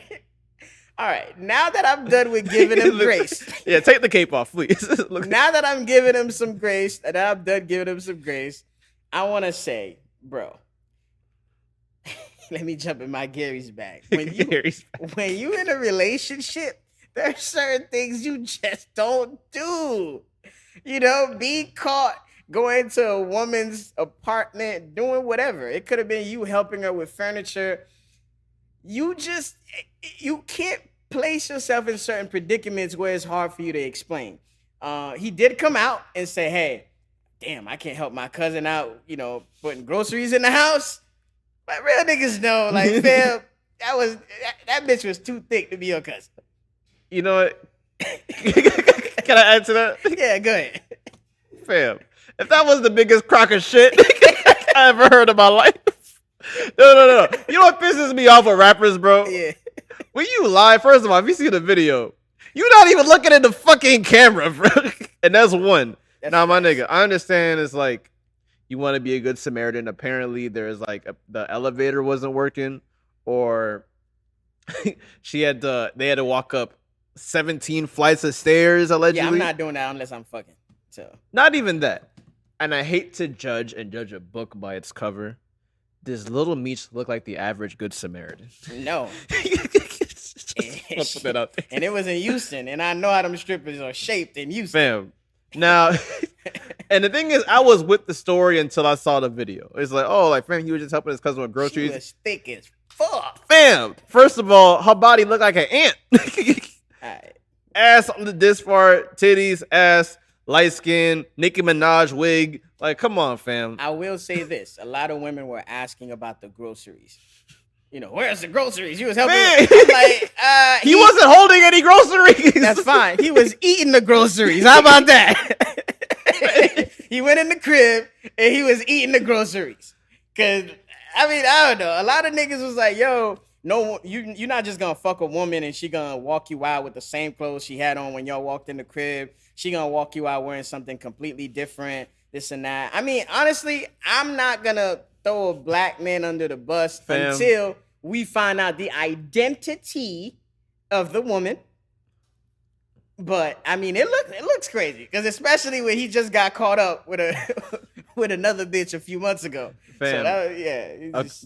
All right, now that I'm done with giving him grace. Yeah, take the cape off, please. Now that I'm giving him some grace, and I'm done giving him some grace, I want to say, bro, let me jump in my Gary's bag. When you in a relationship, there are certain things you just don't do. Be caught going to a woman's apartment, doing whatever. It could have been you helping her with furniture. You can't place yourself in certain predicaments where it's hard for you to explain. He did come out and say, hey, damn, I can't help my cousin out, putting groceries in the house. But real niggas know, like, fam, that bitch was too thick to be your cousin. You know what? Can I add to that? Yeah, go ahead. Fam, if that was the biggest crock of shit I ever heard in my life. No. You know what pisses me off with rappers, bro? Yeah. When you lie, first of all, if you see the video, you're not even looking at the fucking camera, bro. And that's one. Now, my nigga, I understand it's like you want to be a good Samaritan. Apparently, there's like the elevator wasn't working, or they had to walk up 17 flights of stairs, allegedly. Yeah, I'm not doing that unless I'm fucking. So not even that. And I hate to judge a book by its cover. Does Little Meech look like the average good Samaritan? No. Let's put that out there. And it was in Houston, and I know how them strippers are shaped in Houston. Fam. Now, and the thing is, I was with the story until I saw the video. It's like, oh, like, fam, he was just helping his cousin with groceries. She was thick as fuck. Fam, first of all, her body looked like an ant. Right. Ass this far, titties, ass, light skin, Nicki Minaj wig. Like, come on, fam. I will say this. A lot of women were asking about the groceries. Where's the groceries? He was helping. I'm like, he wasn't holding any groceries. That's fine. He was eating the groceries. How about that? He went in the crib and he was eating the groceries. Cause I don't know. A lot of niggas was like, yo, no, you're not just gonna fuck a woman and she gonna walk you out with the same clothes she had on when y'all walked in the crib. She gonna walk you out wearing something completely different, this and that. Honestly, I'm not gonna throw a black man under the bus until we find out the identity of the woman. But it looks crazy, because especially when he just got caught up with another bitch a few months ago. Fam. So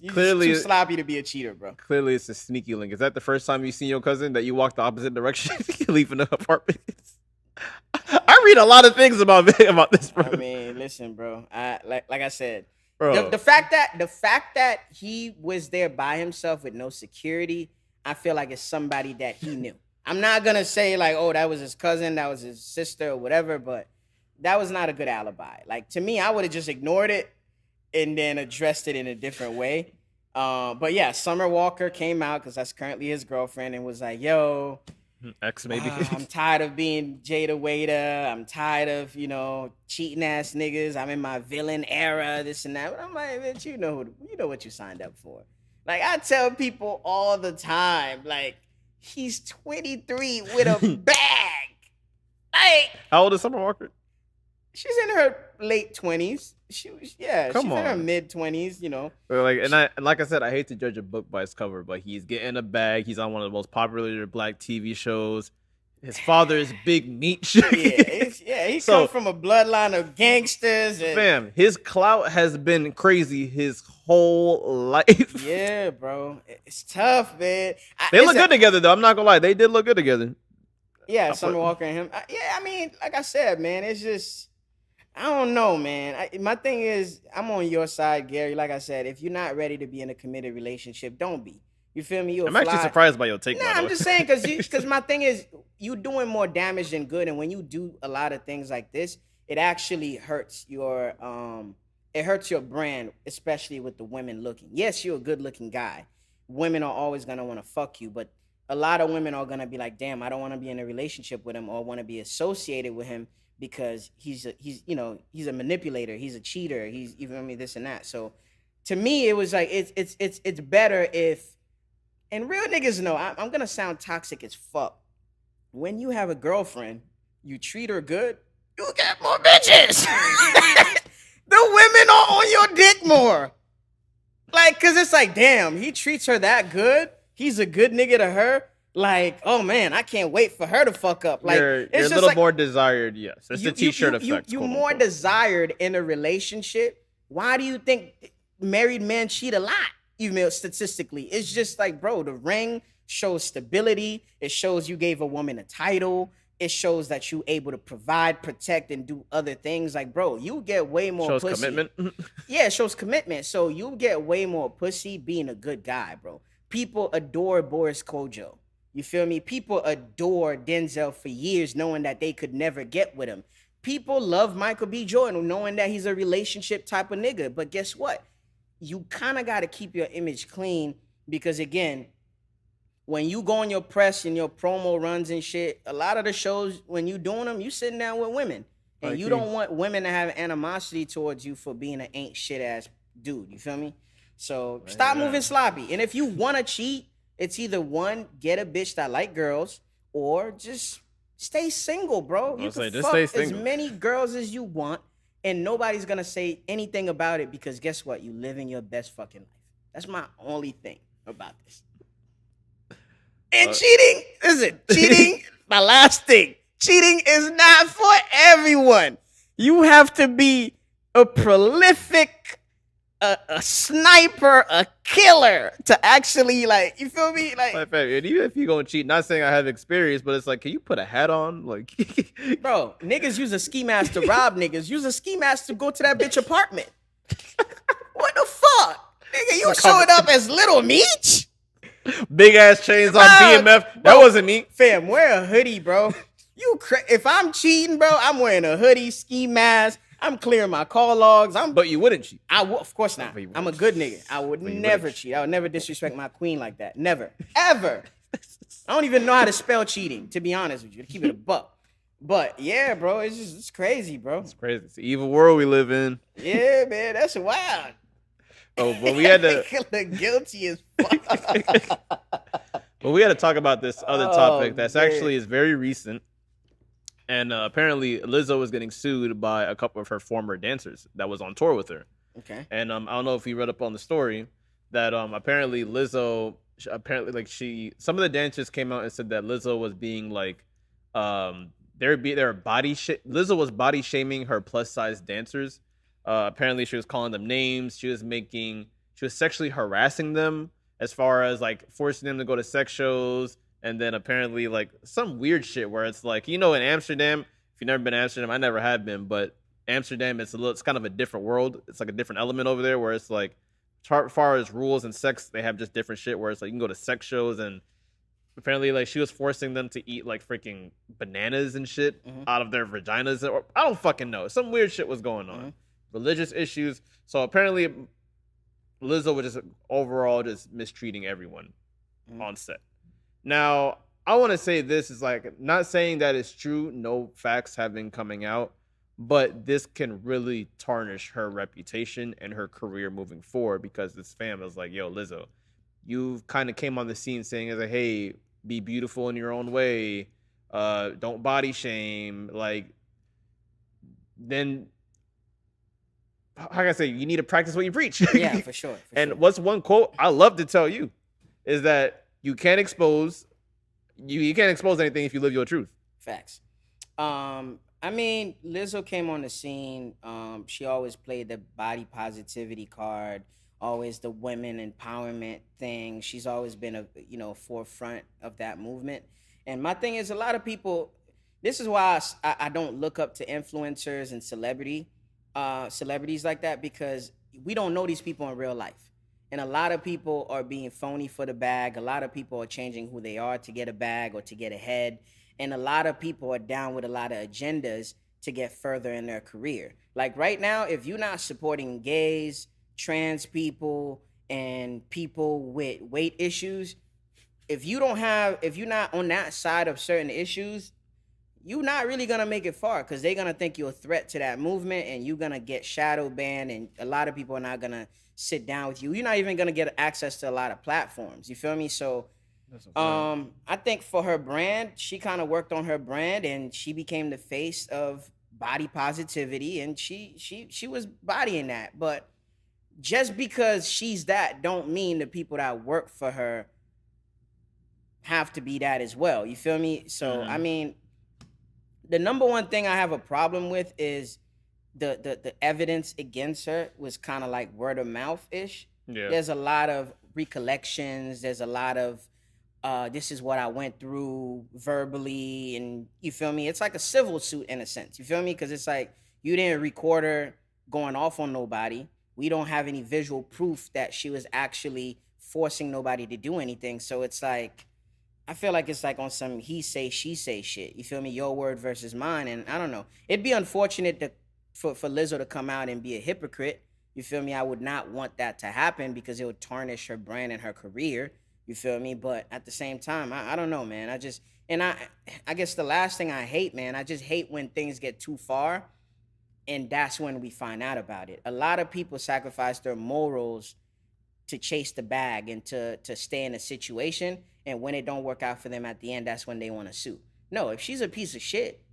you're clearly just too sloppy to be a cheater, bro. Clearly, it's a sneaky link. Is that the first time you seen your cousin that you walked the opposite direction, leaving the apartment? I read a lot of things about this, bro. Listen, bro. Like I said, bro. The fact that he was there by himself with no security, I feel like it's somebody that he knew. I'm not gonna say like, oh, that was his cousin, that was his sister, or whatever, but that was not a good alibi. Like, to me, I would have just ignored it and then addressed it in a different way. But yeah, Summer Walker came out, because that's currently his girlfriend, and was like, yo, X maybe. I'm tired of being Jada Waiter. I'm tired of, cheating ass niggas. I'm in my villain era, this and that. But I'm like, bitch, you know what you signed up for. Like, I tell people all the time, like, he's 23 with a bag. Like, How old is Summer Walker? she's in her late 20s. She's in her on. mid 20s, Like, and like I said, I hate to judge a book by its cover, but he's getting a bag. He's on one of the most popular black TV shows. His father is Big Meech. He comes from a bloodline of gangsters. Fam, his clout has been crazy his whole life. Yeah, bro, it's tough, man. They look good together, though. I'm not gonna lie, they did look good together. Yeah, Summer Walker and him. I mean, like I said, man, it's just, I don't know, man. My thing is, I'm on your side, Gary. Like I said, if you're not ready to be in a committed relationship, don't be. You feel me? I'm actually surprised by your take. Nah, I'm just saying because my thing is, you doing more damage than good, and when you do a lot of things like this, it actually hurts your brand, especially with the women looking. Yes, you're a good looking guy. Women are always gonna want to fuck you, but a lot of women are gonna be like, damn, I don't want to be in a relationship with him or want to be associated with him because he's a manipulator, he's a cheater, he's even this and that. So to me, it was like it's better if, and real niggas know, I'm gonna sound toxic as fuck. When you have a girlfriend, you treat her good, you get more bitches. The women are on your dick more. Like, cause it's like, damn, he treats her that good. He's a good nigga to her. Like, oh man, I can't wait for her to fuck up. Like, you're a little more desired. Yes, it's the t-shirt effect. You more desired in a relationship. Why do you think married men cheat a lot? Even statistically, it's just like, bro, the ring shows stability. It shows you gave a woman a title. It shows that you able to provide, protect, and do other things. Like, bro, you get way more shows pussy. Commitment. Yeah, it shows commitment. So you get way more pussy being a good guy, bro. People adore Boris Kojo. You feel me? People adore Denzel for years, knowing that they could never get with him. People love Michael B. Jordan, knowing that he's a relationship type of nigga. But guess what? You kind of got to keep your image clean because, again, when you go on your press and your promo runs and shit, a lot of the shows, when you doing them, you sitting down with women. And you don't want women to have animosity towards you for being an ain't shit ass dude. You feel me? So stop moving sloppy. And if you want to cheat, it's either one, get a bitch that like girls, or just stay single, bro. You can fuck as many girls as you want, and nobody's going to say anything about it because guess what? You living your best fucking life. That's my only thing about this. And cheating, cheating, my last thing. Cheating is not for everyone. You have to be a prolific, a sniper, a killer to actually, like, you feel me? Like, and even if you're gonna cheat, not saying I have experience, but it's like, can you put a hat on? Like, bro, niggas use a ski mask to rob niggas. Use a ski mask to go to that bitch apartment. What the fuck? Nigga, you showing up as Lil Meech? Big ass chains on BMF. That wasn't me. Fam, wear a hoodie, bro. If I'm cheating, bro, I'm wearing a hoodie, ski mask. I'm clearing my call logs. But you wouldn't cheat. Of course not. I'm a good nigga. I would never cheat. I would never disrespect my queen like that. Never. Ever. I don't even know how to spell cheating, to be honest with you, to keep it a buck. But yeah, bro, it's crazy, bro. It's crazy. It's the evil world we live in. Yeah, man, that's wild. Oh, but we had to look guilty as fuck. But we had to talk about this other topic that's actually is very recent. And apparently Lizzo was getting sued by a couple of her former dancers that was on tour with her. Okay. And I don't know if you read up on the story that apparently Lizzo some of the dancers came out and said that Lizzo was being like Lizzo was body shaming her plus size dancers. Apparently she was calling them names. She was sexually harassing them as far as like forcing them to go to sex shows. And then apparently like some weird shit where it's like, in Amsterdam, if you've never been to Amsterdam, I never have been, but Amsterdam, it's kind of a different world. It's like a different element over there where it's like, as far as rules and sex, they have just different shit where it's like you can go to sex shows, and apparently like she was forcing them to eat like freaking bananas and shit out of their vaginas. Or I don't fucking know. Some weird shit was going on. Religious issues. So apparently Lizzo was just overall just mistreating everyone on set. Now, I want to say this is like not saying that it's true. No facts have been coming out, but this can really tarnish her reputation and her career moving forward because this fam is like, yo, Lizzo, you kind of came on the scene saying as a hey, be beautiful in your own way, don't body shame, like then how can I say you need to practice what you preach. Yeah, for sure. And what's one quote I love to tell you is that you can't expose you can't expose anything if you live your truth. Facts. I mean, Lizzo came on the scene. She always played the body positivity card, always the women empowerment thing. She's always been a forefront of that movement. And my thing is, a lot of people. This is why I don't look up to influencers and celebrities like that, because we don't know these people in real life. And a lot of people are being phony for the bag. A lot of people are changing who they are to get a bag or to get ahead. And a lot of people are down with a lot of agendas to get further in their career. Like right now, if you're not supporting gays, trans people, and people with weight issues, if you're not on that side of certain issues, you're not really gonna make it far, because they're gonna think you're a threat to that movement, and you're gonna get shadow banned, and a lot of people are not gonna sit down with you. You're not even gonna get access to a lot of platforms. You feel me? So I think for her brand, she kind of worked on her brand, and she became the face of body positivity, and she was bodying that. But just because she's that don't mean the people that work for her have to be that as well. You feel me? So I mean, the number one thing I have a problem with is the evidence against her was kind of like word of mouth ish. Yeah. There's a lot of recollections. There's a lot of this is what I went through verbally, and you feel me? It's like a civil suit in a sense. You feel me? Because it's like you didn't record her going off on nobody. We don't have any visual proof that she was actually forcing nobody to do anything. So it's like, I feel like it's like on some he say, she say shit. You feel me? Your word versus mine. And I don't know. It'd be unfortunate for Lizzo to come out and be a hypocrite. You feel me? I would not want that to happen because it would tarnish her brand and her career. You feel me? But at the same time, I don't know, man. I guess the last thing I hate, man, I just hate when things get too far, and that's when we find out about it. A lot of people sacrifice their morals to chase the bag and to stay in a situation. And when it don't work out for them at the end, that's when they want to sue. No, if she's a piece of shit,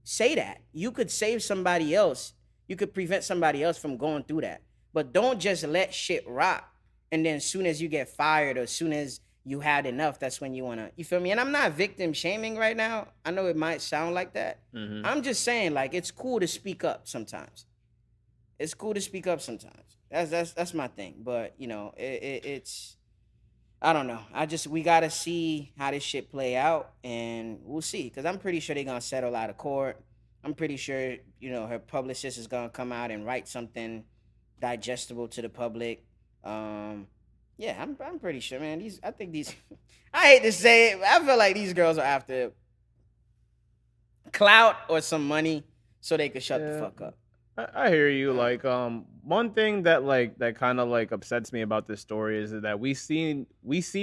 say that. You could save somebody else. You could prevent somebody else from going through that. But don't just let shit rock. And then as soon as you get fired or as soon as you had enough, that's when you want to, you feel me? And I'm not victim shaming right now. I know it might sound like that. Mm-hmm. I'm just saying, like, it's cool to speak up sometimes. It's cool to speak up sometimes. That's my thing. But, it's... I don't know. We got to see how this shit play out, and we'll see. Because I'm pretty sure they're going to settle out of court. I'm pretty sure, her publicist is going to come out and write something digestible to the public. Yeah, I'm pretty sure, man. I hate to say it, but I feel like these girls are after clout or some money so they could shut the fuck up. I hear you. Like, one thing that kind of like upsets me about this story is that we see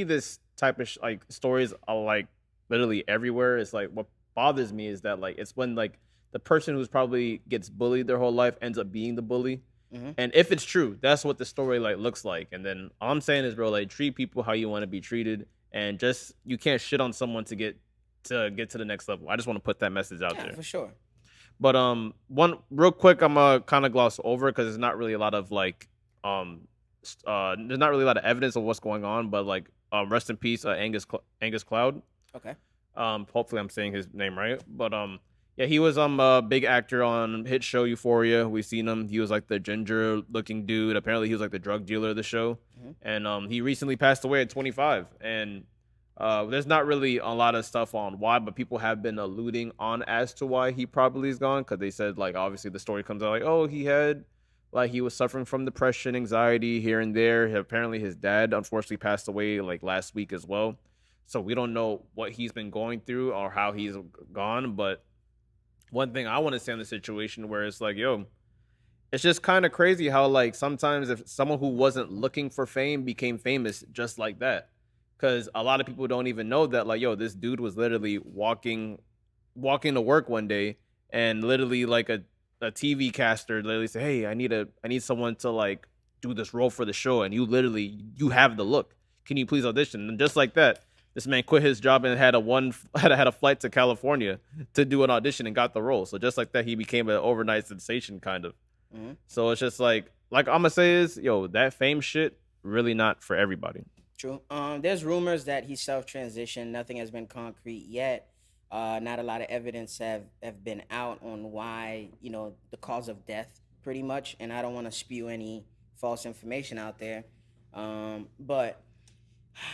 this type of like stories like literally everywhere. It's like what bothers me is that like it's when like the person who's probably gets bullied their whole life ends up being the bully. Mm-hmm. And if it's true, that's what the story like looks like. And then all I'm saying is, bro, like treat people how you want to be treated, and just you can't shit on someone to get to the next level. I just want to put that message out there. For sure. But one real quick, I'm gonna kind of gloss over because there's not really a lot of like there's not really a lot of evidence of what's going on. But like rest in peace, Angus Cloud. Okay. Hopefully I'm saying his name right. But yeah, he was a big actor on hit show Euphoria. We've seen him. He was like the ginger looking dude. Apparently he was like the drug dealer of the show. Mm-hmm. And he recently passed away at 25. And there's not really a lot of stuff on why, but people have been alluding on as to why he probably is gone, because they said like obviously the story comes out like, oh, he was suffering from depression, anxiety here and there. Apparently his dad unfortunately passed away like last week as well. So we don't know what he's been going through or how he's gone. But one thing I want to say on the situation where it's like, yo, it's just kind of crazy how like sometimes if someone who wasn't looking for fame became famous just like that. because a lot of people don't even know that, like, yo, this dude was literally walking to work one day, and literally like a TV caster literally said, "Hey, I need someone to like do this role for the show, and you have the look. Can you please audition?" And just like that, this man quit his job and had a flight to California to do an audition and got the role. So just like that, he became an overnight sensation, kind of. Mm-hmm. So it's just like I'm gonna say is, yo, that fame shit really not for everybody. True. There's rumors that he self-transitioned. Nothing has been concrete yet. Not a lot of evidence have been out on why, the cause of death, pretty much. And I don't want to spew any false information out there. But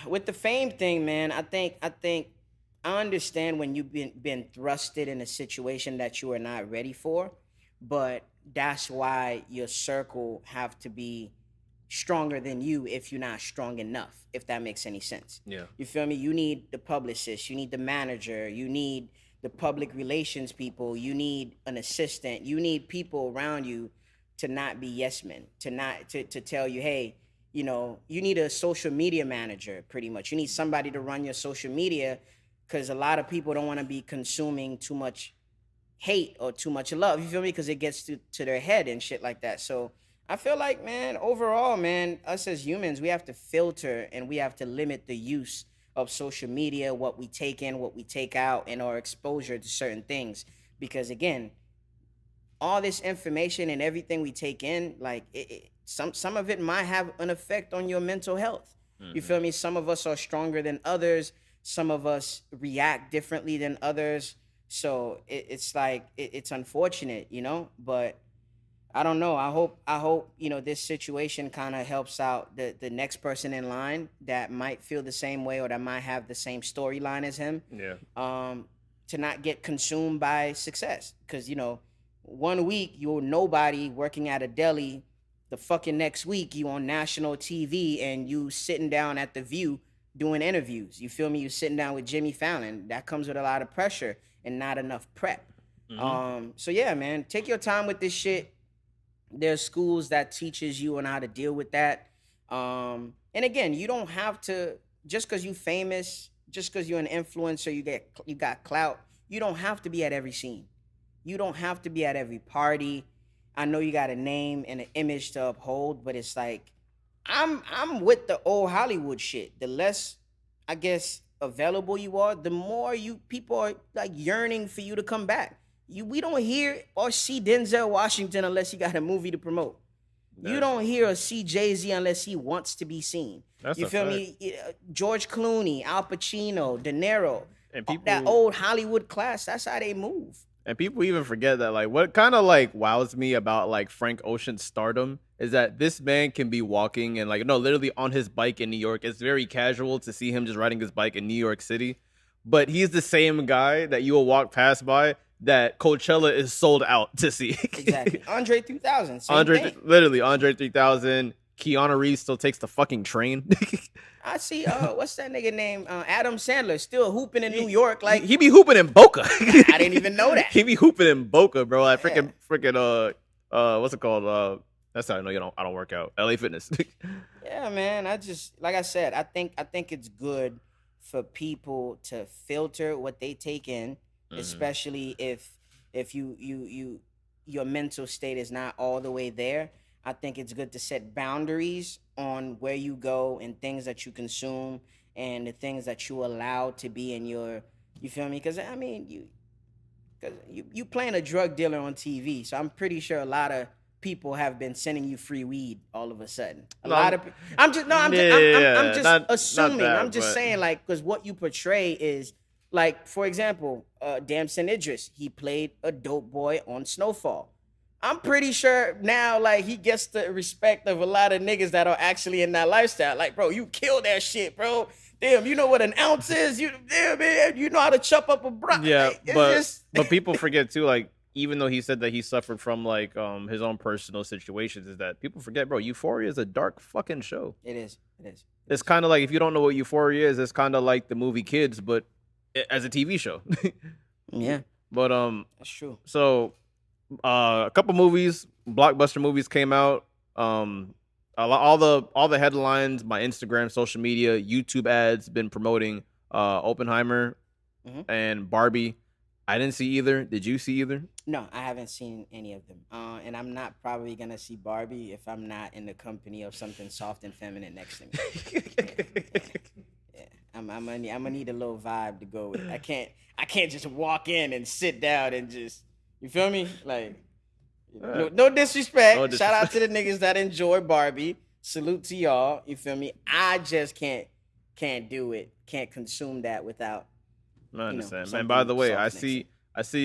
with the fame thing, man, I think I understand when you've been thrusted in a situation that you are not ready for, but that's why your circle have to be stronger than you if you're not strong enough, if that makes any sense. Yeah. You feel me? You need the publicist, you need the manager, you need the public relations people, you need an assistant, you need people around you to not be yes men, to tell you, hey, you need a social media manager, pretty much. You need somebody to run your social media, because a lot of people don't want to be consuming too much hate or too much love. You feel me? Because it gets to their head and shit like that. So I feel like, man, overall, man, us as humans, we have to filter and we have to limit the use of social media, what we take in, what we take out, and our exposure to certain things. Because again, all this information and everything we take in, like some of it might have an effect on your mental health. You feel me? Some of us are stronger than others. Some of us react differently than others. So it's like it's unfortunate, but I don't know. I hope this situation kind of helps out the next person in line that might feel the same way or that might have the same storyline as him. Yeah. To not get consumed by success, because 1 week you're nobody working at a deli, the fucking next week you on national TV and you sitting down at The View doing interviews. You feel me? You sitting down with Jimmy Fallon. That comes with a lot of pressure and not enough prep. So yeah, man, take your time with this shit. There's schools that teaches you on how to deal with that. And again, you don't have to, just because you famous, just because you're an influencer, you got clout, you don't have to be at every scene. You don't have to be at every party. I know you got a name and an image to uphold, but it's like, I'm with the old Hollywood shit. The less, I guess, available you are, the more people are like yearning for you to come back. We don't hear or see Denzel Washington unless he got a movie to promote. You don't hear or see Jay-Z unless he wants to be seen. You feel me? George Clooney, Al Pacino, De Niro, and people, that old Hollywood class, that's how they move. And people even forget that, like, what kind of like wows me about like Frank Ocean's stardom is that this man can be walking and literally on his bike in New York. It's very casual to see him just riding his bike in New York City, but he's the same guy that you will walk past by that Coachella is sold out to see. Exactly. Andre 3000. Literally Andre 3000. Keanu Reeves still takes the fucking train. I see. What's that nigga name? Adam Sandler still hooping in New York. Like he be hooping in Boca. I didn't even know that. He be hooping in Boca, bro. Like freaking what's it called? That's how I know I don't work out. LA Fitness. Yeah, man. I just, like I said, I think it's good for people to filter what they take in, especially if your mental state is not all the way there. I think it's good to set boundaries on where you go and things that you consume and the things that you allow to be in your, you feel me? Because I mean, you playing a drug dealer on TV, so I'm pretty sure a lot of people have been sending you free weed all of a sudden. I'm just assuming. I'm just saying, like, because what you portray is, like, for example, Damson Idris, he played a dope boy on Snowfall. I'm pretty sure now, like, he gets the respect of a lot of niggas that are actually in that lifestyle. Like, bro, you killed that shit, bro. Damn, you know what an ounce is? Damn, man, you know how to chop up a bro. Yeah, but people forget too, like, even though he said that he suffered from like his own personal situations, is that people forget, bro, Euphoria is a dark fucking show. It is. It's kind of like, if you don't know what Euphoria is, it's kind of like the movie Kids, but as a TV show. Yeah. But that's true. So a couple movies, blockbuster movies came out. all the headlines, my Instagram, social media, YouTube ads been promoting Oppenheimer and Barbie. I didn't see either. Did you see either? No, I haven't seen any of them. And I'm not probably gonna see Barbie if I'm not in the company of something soft and feminine next to me. Yeah. I'm gonna need a little vibe to go with. I can't just walk in and sit down and just, you feel me? Like, no disrespect. No disrespect. Shout out to the niggas that enjoy Barbie. Salute to y'all. You feel me? I just can't do it. Can't consume that without. I understand, man. By the way, I see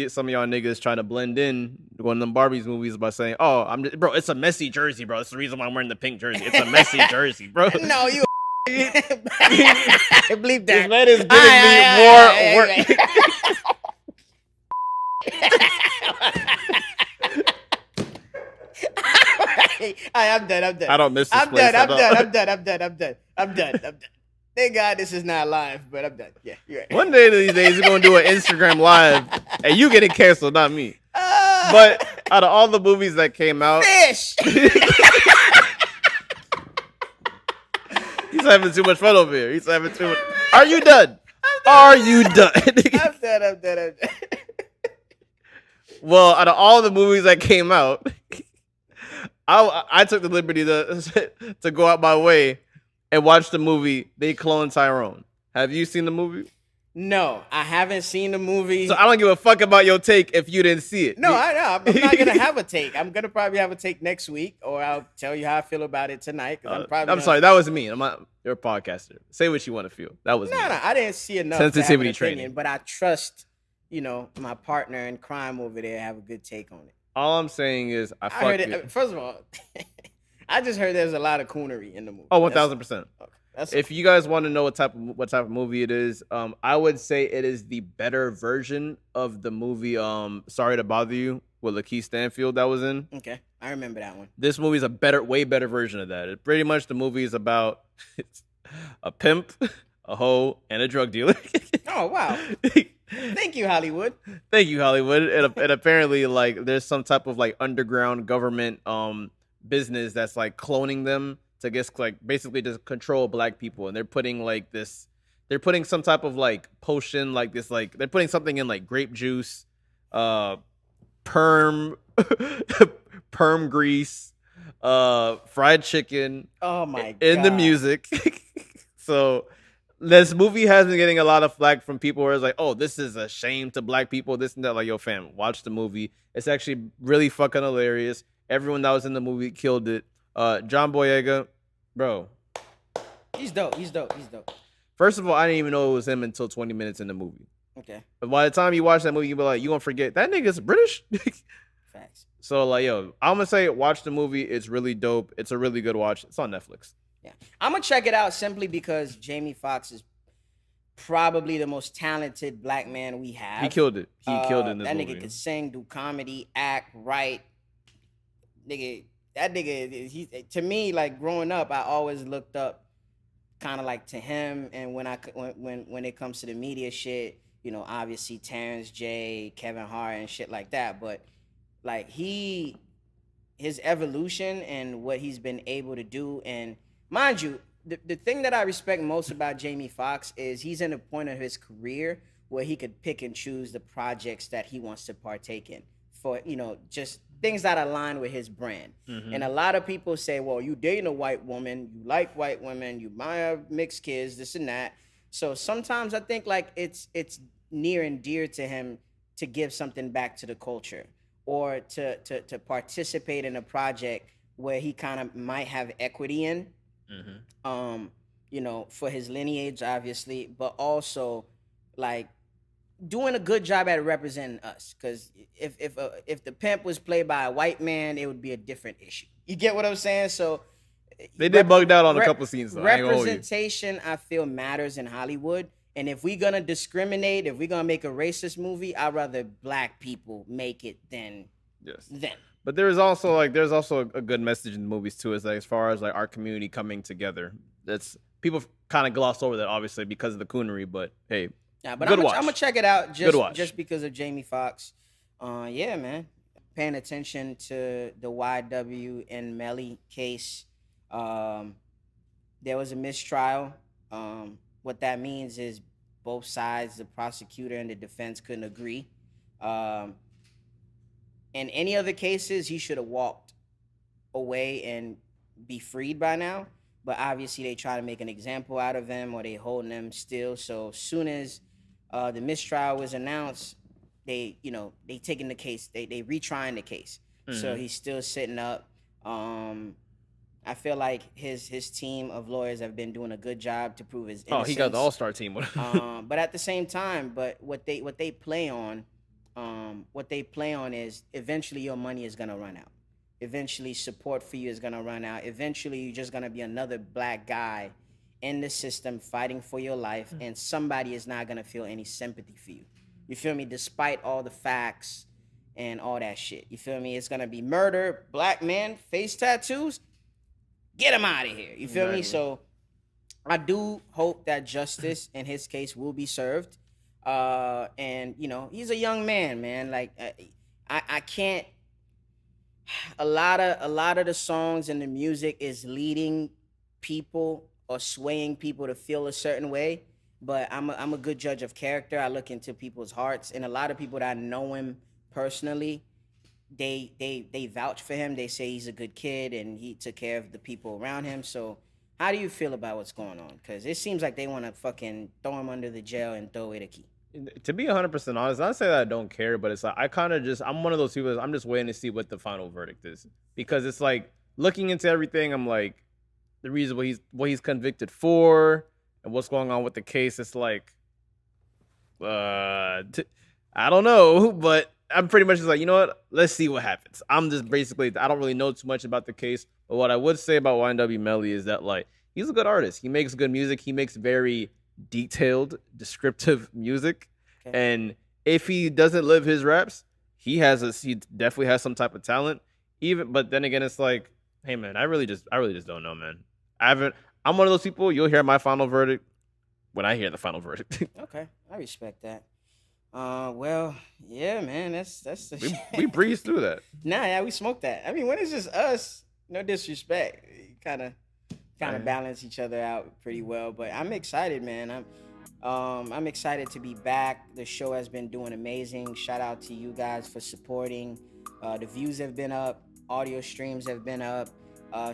some of y'all niggas trying to blend in one of them Barbies movies by saying, "Oh, bro, it's a messy jersey, bro. That's the reason why I'm wearing the pink jersey. It's a messy jersey, bro." No, you. Believe that. This man is giving me more work. I'm done. I don't miss this place. I'm done. Thank God this is not live, but I'm done. Yeah, you're right. One day these days, we're going to do an Instagram live, and you getting canceled, not me. But out of all the movies that came out... Fish! He's having too much fun over here. He's having too much... Are you done? Are you done? I'm done. Well, out of all the movies that came out, I took the liberty to go out my way and watch the movie They Cloned Tyrone. Have you seen the movie? No, I haven't seen the movie. So I don't give a fuck about your take if you didn't see it. No, I know. I'm not going to have a take. I'm going to probably have a take next week, or I'll tell you how I feel about it tonight. I'm sorry, that was me. I'm not your podcaster. Say what you want to feel. That was me. No, I didn't see enough sensitivity to have an training. opinion, but I trust, my partner in crime over there have a good take on it. All I'm saying is I heard it. First of all, I just heard there's a lot of coonery in the movie. Oh, 1,000%. Okay. If you guys want to know what type of movie it is, I would say it is the better version of the movie Sorry to Bother You with Lakeith Stanfield that was in. Okay, I remember that one. This movie is way better version of that. It pretty much the movie is about a pimp, a hoe, and a drug dealer. Oh wow! Thank you, Hollywood. Thank you, Hollywood. And apparently, like, there's some type of like underground government business that's like cloning them to guess like basically just control black people, and they're putting some type of like potion, like this, like they're putting something in like grape juice, perm grease, fried chicken. Oh my god! In the music. So this movie has been getting a lot of flack from people where it's like, oh, this is a shame to black people, this and that. Like, yo, fam, watch the movie. It's actually really fucking hilarious. Everyone that was in the movie killed it. John Boyega, bro. He's dope. First of all, I didn't even know it was him until 20 minutes in the movie. Okay. But by the time you watch that movie, you'll be like, you gonna forget that nigga's British? Facts. So, like, yo, I'm gonna say watch the movie. It's really dope. It's a really good watch. It's on Netflix. Yeah. I'm gonna check it out simply because Jamie Foxx is probably the most talented black man we have. He killed it. He killed it in this movie. That nigga could sing, do comedy, act, write. That nigga, to me, like growing up, I always looked up kind of like to him. And when it comes to the media shit, obviously Terrence J, Kevin Hart and shit like that. But like his evolution and what he's been able to do, and mind you, the thing that I respect most about Jamie Foxx is he's in a point of his career where he could pick and choose the projects that he wants to partake in for, just things that align with his brand. Mm-hmm. And a lot of people say, well, you dating a white woman, you like white women, you might have mixed kids, this and that. So sometimes I think like it's near and dear to him to give something back to the culture or to participate in a project where he kind of might have equity in. Mm-hmm. For his lineage, obviously, but also like doing a good job at representing us. Because if the pimp was played by a white man, it would be a different issue. You get what I'm saying? So they did bugged out on a couple scenes. Though. Representation, I feel, matters in Hollywood. And if we're gonna discriminate, if we're gonna make a racist movie, I'd rather black people make it than them. But there's also a good message in the movies too, is like as far as like our community coming together. That's people kind of gloss over that obviously because of the coonery, but hey, yeah, but I'm gonna check it out just because of Jamie Foxx. Yeah, man, paying attention to the YNW Melly case. There was a mistrial. What that means is both sides, the prosecutor and the defense, couldn't agree. Um, in any other cases, he should have walked away and be freed by now. But obviously, they try to make an example out of him, or they holding him still. So soon as the mistrial was announced, they taking the case, they retrying the case. So he's still sitting up. I feel like his team of lawyers have been doing a good job to prove his innocence. Oh, he got the all-star team. But at the same time, what they play on, is eventually your money is gonna run out. Eventually, support for you is gonna run out. Eventually, you're just gonna be another black guy in the system fighting for your life, and somebody is not gonna feel any sympathy for you. You feel me? Despite all the facts and all that shit. You feel me? It's gonna be murder, black man, face tattoos. Get him out of here. You feel me? So I do hope that justice in his case will be served. And he's a young man. Like I can't. A lot of the songs and the music is leading people or swaying people to feel a certain way. But I'm a good judge of character. I look into people's hearts, and a lot of people that know him personally, they vouch for him. They say he's a good kid and he took care of the people around him. So how do you feel about what's going on? Because it seems like they want to fucking throw him under the jail and throw away the key. To be 100% honest, not say that I don't care, but it's like I'm one of those people. I'm just waiting to see what the final verdict is, because it's like looking into everything. I'm like, the reason what he's convicted for and what's going on with the case. It's like, I don't know, but I'm pretty much just like, you know what? Let's see what happens. I'm just basically, I don't really know too much about the case, but what I would say about YNW Melly is that, like, he's a good artist. He makes good music. He makes very detailed, descriptive music. Okay. And if he doesn't live his raps, he definitely has some type of talent. But then again, it's like, hey man, I really just don't know, man. I'm one of those people, you'll hear my final verdict when I hear the final verdict. Okay, I respect that. Well, yeah, man, that's the we breezed through that. Nah, yeah, we smoked that. I mean, when it's just us, no disrespect, kind of balance each other out pretty well. But I'm excited, man. I'm excited to be back. The show has been doing amazing. Shout out to you guys for supporting. The views have been up, audio streams have been up,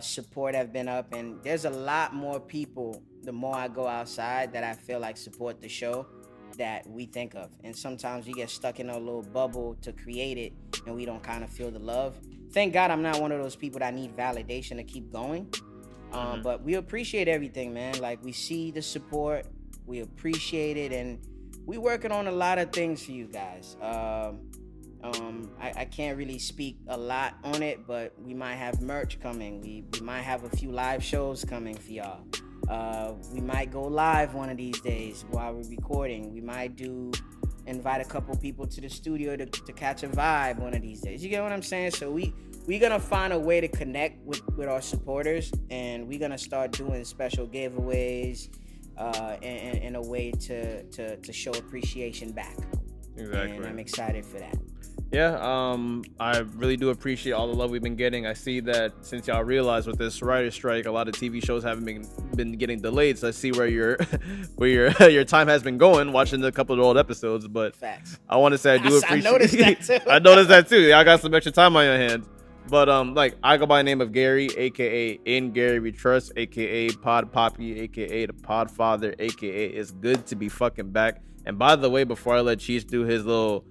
support have been up, and there's a lot more people. The more I go outside, that I feel like support the show, that we think of. And sometimes we get stuck in a little bubble to create it, and we don't kind of feel the love. Thank God I'm not one of those people that need validation to keep going. But we appreciate everything, man. Like, we see the support, we appreciate it, and we working on a lot of things for you guys. I can't really speak a lot on it, but we might have merch coming. We might have a few live shows coming for y'all. We might go live one of these days while we're recording. We might invite a couple people to the studio to catch a vibe one of these days. You get what I'm saying? So we're gonna find a way to connect with our supporters, and we're gonna start doing special giveaways in a way to show appreciation back. Exactly. And I'm excited for that. Yeah, I really do appreciate all the love we've been getting. I see that since y'all realize with this writer's strike, a lot of TV shows haven't been getting delayed. So I see where your your time has been going, watching a couple of old episodes. But facts. I want to say I do appreciate. I noticed that too. I noticed that too. Y'all got some extra time on your hands. But like, I go by the name of Gary, aka In Gary We Trust, aka Pod Poppy, aka the Podfather, aka It's Good to Be Fucking Back. And by the way, before I let Cheech do his little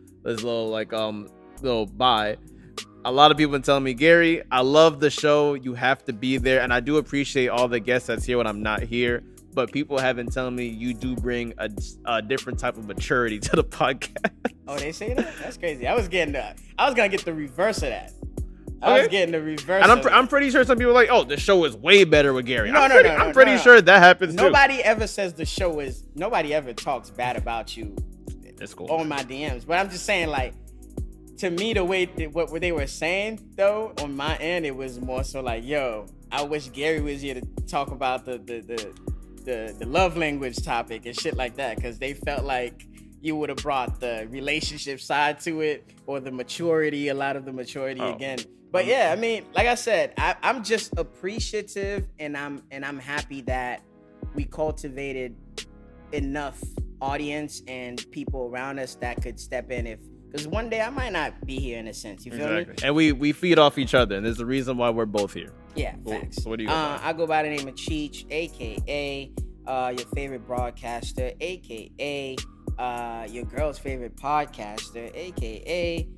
bye, a lot of people been telling me, Gary, I love the show, you have to be there. And I do appreciate all the guests that's here when I'm not here, but people have been telling me you do bring a different type of maturity to the podcast. Oh, they say that? That's crazy. I was gonna get the reverse of that. I was getting the reverse. And I'm pretty sure some people are like, oh, the show is way better with Gary. No, I'm pretty sure that happens too. Nobody ever says the show is. Nobody ever talks bad about you. It's cool. On my DMs, but I'm just saying, like, to me, the way what they were saying though, on my end, it was more so like, yo, I wish Gary was here to talk about the love language topic and shit like that, because they felt like you would have brought the relationship side to it, or the maturity, a lot of the maturity again. But yeah, I mean, like I said, I'm just appreciative, and I'm happy that we cultivated enough audience and people around us that could step in because one day I might not be here in a sense. You feel me? And we feed off each other, and there's the reason why we're both here. Yeah, facts. So what do you go by? I go by the name of Cheech, aka your favorite broadcaster, aka your girl's favorite podcaster, aka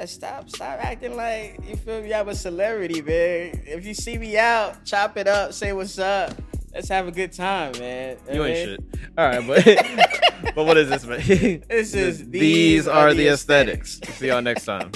stop acting like you feel me. I'm a celebrity, man. If you see me out, chop it up, say what's up. Let's have a good time, man. You ain't shit. All right, but what is this, man? This is These are the aesthetics. See y'all next time.